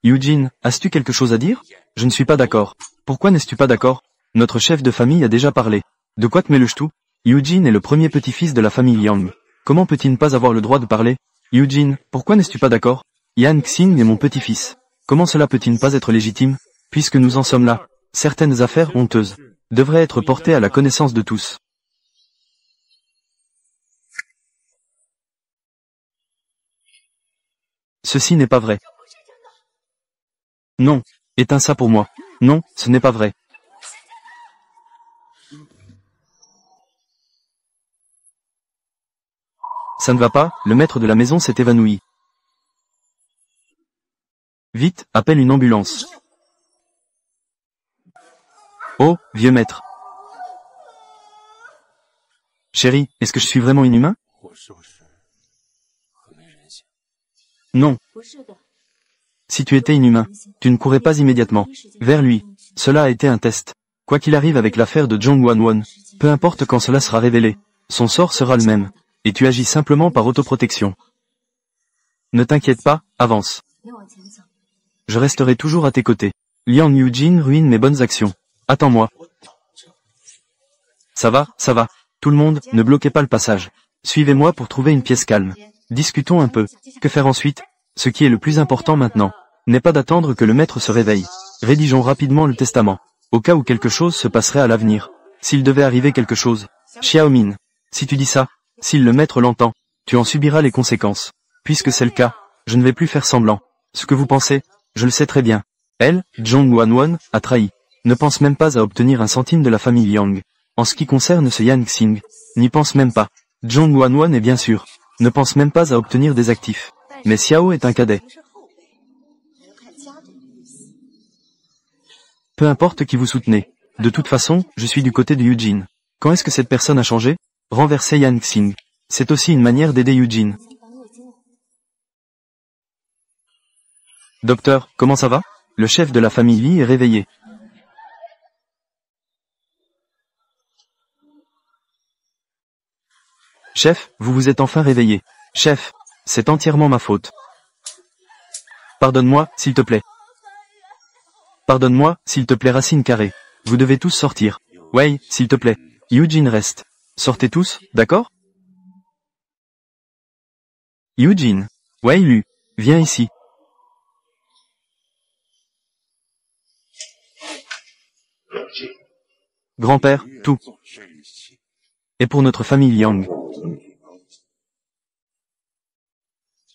Eugene, as-tu quelque chose à dire? Je ne suis pas d'accord. Pourquoi n'es-tu pas d'accord? Notre chef de famille a déjà parlé. De quoi te mêles-tu? Eugene est le premier petit-fils de la famille Liang. Comment peut-il ne pas avoir le droit de parler? Eugene, pourquoi n'es-tu pas d'accord? Yan Xing est mon petit-fils. Comment cela peut-il ne pas être légitime? Puisque nous en sommes là, certaines affaires honteuses devraient être portées à la connaissance de tous. Ceci n'est pas vrai. Non. Éteins ça pour moi. Non, ce n'est pas vrai. Ça ne va pas, le maître de la maison s'est évanoui. Vite, appelle une ambulance. Oh, vieux maître. Chérie, est-ce que je suis vraiment inhumain? Non. Si tu étais inhumain, tu ne courrais pas immédiatement vers lui. Cela a été un test. Quoi qu'il arrive avec l'affaire de Zhong Wanwan, peu importe quand cela sera révélé, son sort sera le même. Et tu agis simplement par autoprotection. Ne t'inquiète pas, avance. Je resterai toujours à tes côtés. Liang Eugene ruine mes bonnes actions. Attends-moi. Ça va. Tout le monde, ne bloquez pas le passage. Suivez-moi pour trouver une pièce calme. Discutons un peu. Que faire ensuite? Ce qui est le plus important maintenant n'est pas d'attendre que le maître se réveille. Rédigeons rapidement le testament, au cas où quelque chose se passerait à l'avenir. S'il devait arriver quelque chose, Xiaomin, si tu dis ça, s'il le maître l'entend, tu en subiras les conséquences. Puisque c'est le cas, je ne vais plus faire semblant. Ce que vous pensez, je le sais très bien. Elle, Zhong Wanwan, a trahi. Ne pense même pas à obtenir un centime de la famille Liang. En ce qui concerne ce Yan Xing, n'y pense même pas. Zhong Wanwan est bien sûr. Ne pense même pas à obtenir des actifs. Mais Xiao est un cadet. Peu importe qui vous soutenez. De toute façon, je suis du côté de Eugene. Quand est-ce que cette personne a changé? Renverser Yan Xing. C'est aussi une manière d'aider Eugene. Docteur, comment ça va? Le chef de la famille Li est réveillé. Chef, vous vous êtes enfin réveillé. Chef, c'est entièrement ma faute. Pardonne-moi, s'il te plaît. Pardonne-moi, s'il te plaît Racine Carrée. Vous devez tous sortir. Wei, s'il te plaît. Eugene reste. Sortez tous, d'accord? Eugene. Wei Lu. Viens ici. Grand-père, tout. Et pour notre famille Liang.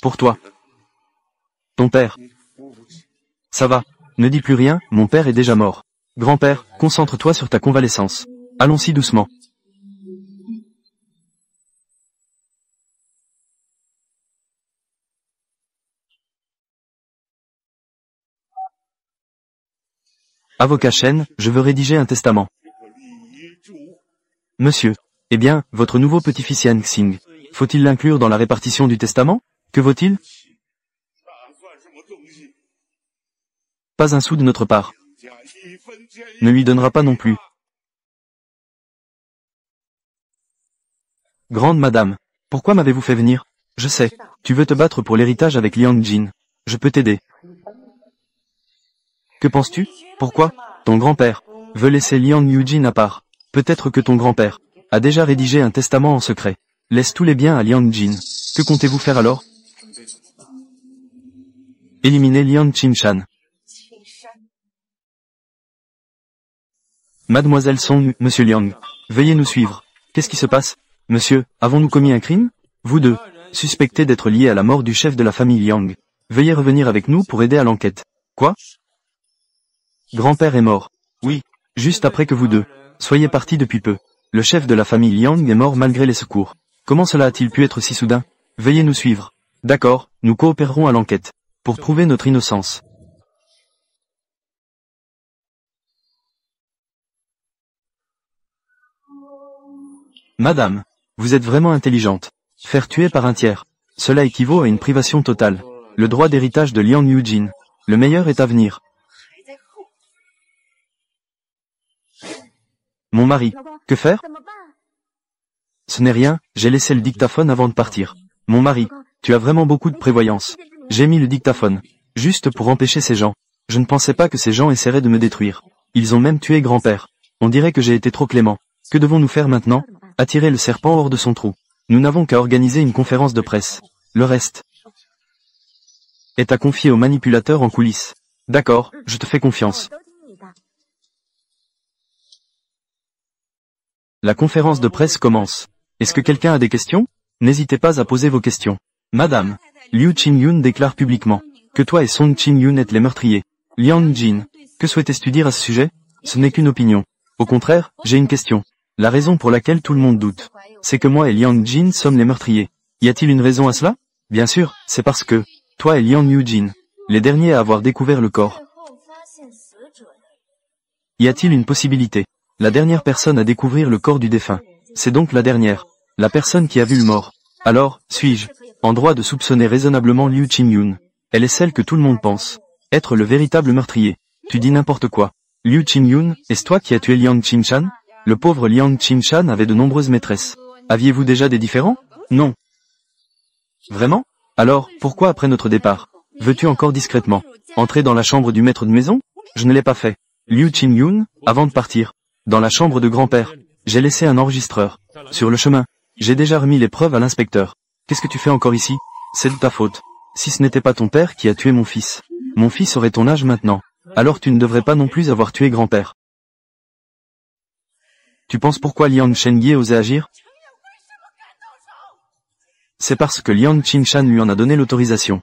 Pour toi. Ton père. Ça va. Ne dis plus rien, mon père est déjà mort. Grand-père, concentre-toi sur ta convalescence. Allons-y doucement. Avocat Chen, je veux rédiger un testament. Monsieur. Eh bien, votre nouveau petit-fils Yan Xing. Faut-il l'inclure dans la répartition du testament? Que vaut-il? Pas un sou de notre part. Ne lui donnera pas non plus. Grande madame. Pourquoi m'avez-vous fait venir? Je sais. Tu veux te battre pour l'héritage avec Liang Jin. Je peux t'aider. Que penses-tu? Pourquoi? Ton grand-père veut laisser Liang Yujin à part. Peut-être que ton grand-père a déjà rédigé un testament en secret. Laisse tous les biens à Liang Jin. Que comptez-vous faire alors? Éliminer Liang Qingshan. Mademoiselle Song, Monsieur Liang. Veuillez nous suivre. Qu'est-ce qui se passe? Monsieur, avons-nous commis un crime? Vous deux, suspectés d'être liés à la mort du chef de la famille Liang. Veuillez revenir avec nous pour aider à l'enquête. Quoi? Grand-père est mort. Oui, juste après que vous deux soyez partis depuis peu. Le chef de la famille Liang est mort malgré les secours. Comment cela a-t-il pu être si soudain? Veuillez nous suivre. D'accord, nous coopérerons à l'enquête. Pour prouver notre innocence. Madame, vous êtes vraiment intelligente. Faire tuer par un tiers. Cela équivaut à une privation totale. Le droit d'héritage de Liang Yujin. Le meilleur est à venir. Mon mari. Que faire? Ce n'est rien, j'ai laissé le dictaphone avant de partir. Mon mari, tu as vraiment beaucoup de prévoyance. J'ai mis le dictaphone. Juste pour empêcher ces gens. Je ne pensais pas que ces gens essaieraient de me détruire. Ils ont même tué grand-père. On dirait que j'ai été trop clément. Que devons-nous faire maintenant? Attirer le serpent hors de son trou. Nous n'avons qu'à organiser une conférence de presse. Le reste est à confier au manipulateur en coulisses. D'accord, je te fais confiance. La conférence de presse commence. Est-ce que quelqu'un a des questions? N'hésitez pas à poser vos questions. Madame, Liu Qingyun déclare publiquement que toi et Song Qingyun êtes les meurtriers. Liang Jin, que souhaitais-tu dire à ce sujet? Ce n'est qu'une opinion. Au contraire, j'ai une question. La raison pour laquelle tout le monde doute, c'est que moi et Liang Jin sommes les meurtriers. Y a-t-il une raison à cela? Bien sûr, c'est parce que, toi et Liang Yujin, les derniers à avoir découvert le corps. Y a-t-il une possibilité? La dernière personne à découvrir le corps du défunt. C'est donc la dernière. La personne qui a vu le mort. Alors, suis-je en droit de soupçonner raisonnablement Liu Qingyun? Elle est celle que tout le monde pense être le véritable meurtrier. Tu dis n'importe quoi. Liu Qingyun, est-ce toi qui as tué Liang Qingshan? Le pauvre Liang Qingshan avait de nombreuses maîtresses. Aviez-vous déjà des différends? Non. Vraiment? Alors, pourquoi après notre départ, veux-tu encore discrètement entrer dans la chambre du maître de maison? Je ne l'ai pas fait. Liu Qingyun, avant de partir, dans la chambre de grand-père, j'ai laissé un enregistreur. Sur le chemin, j'ai déjà remis les preuves à l'inspecteur. Qu'est-ce que tu fais encore ici? C'est de ta faute. Si ce n'était pas ton père qui a tué mon fils aurait ton âge maintenant. Alors tu ne devrais pas non plus avoir tué grand-père. Tu penses pourquoi Liang Shengye osait agir? C'est parce que Liang Qingshan lui en a donné l'autorisation.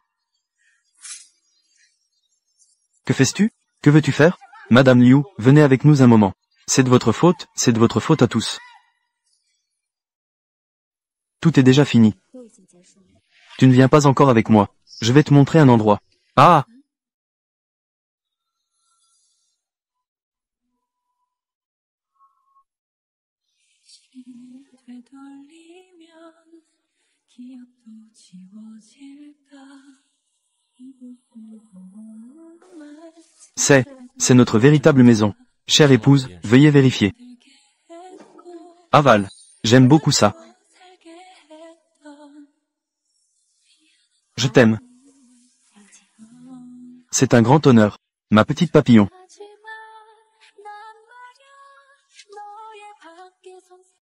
Que fais-tu? Que veux-tu faire? Madame Liu, venez avec nous un moment. C'est de votre faute à tous. Tout est déjà fini. Tu ne viens pas encore avec moi. Je vais te montrer un endroit. Ah! C'est notre véritable maison. Chère épouse, veuillez vérifier. Aval. J'aime beaucoup ça. Je t'aime. C'est un grand honneur. Ma petite papillon.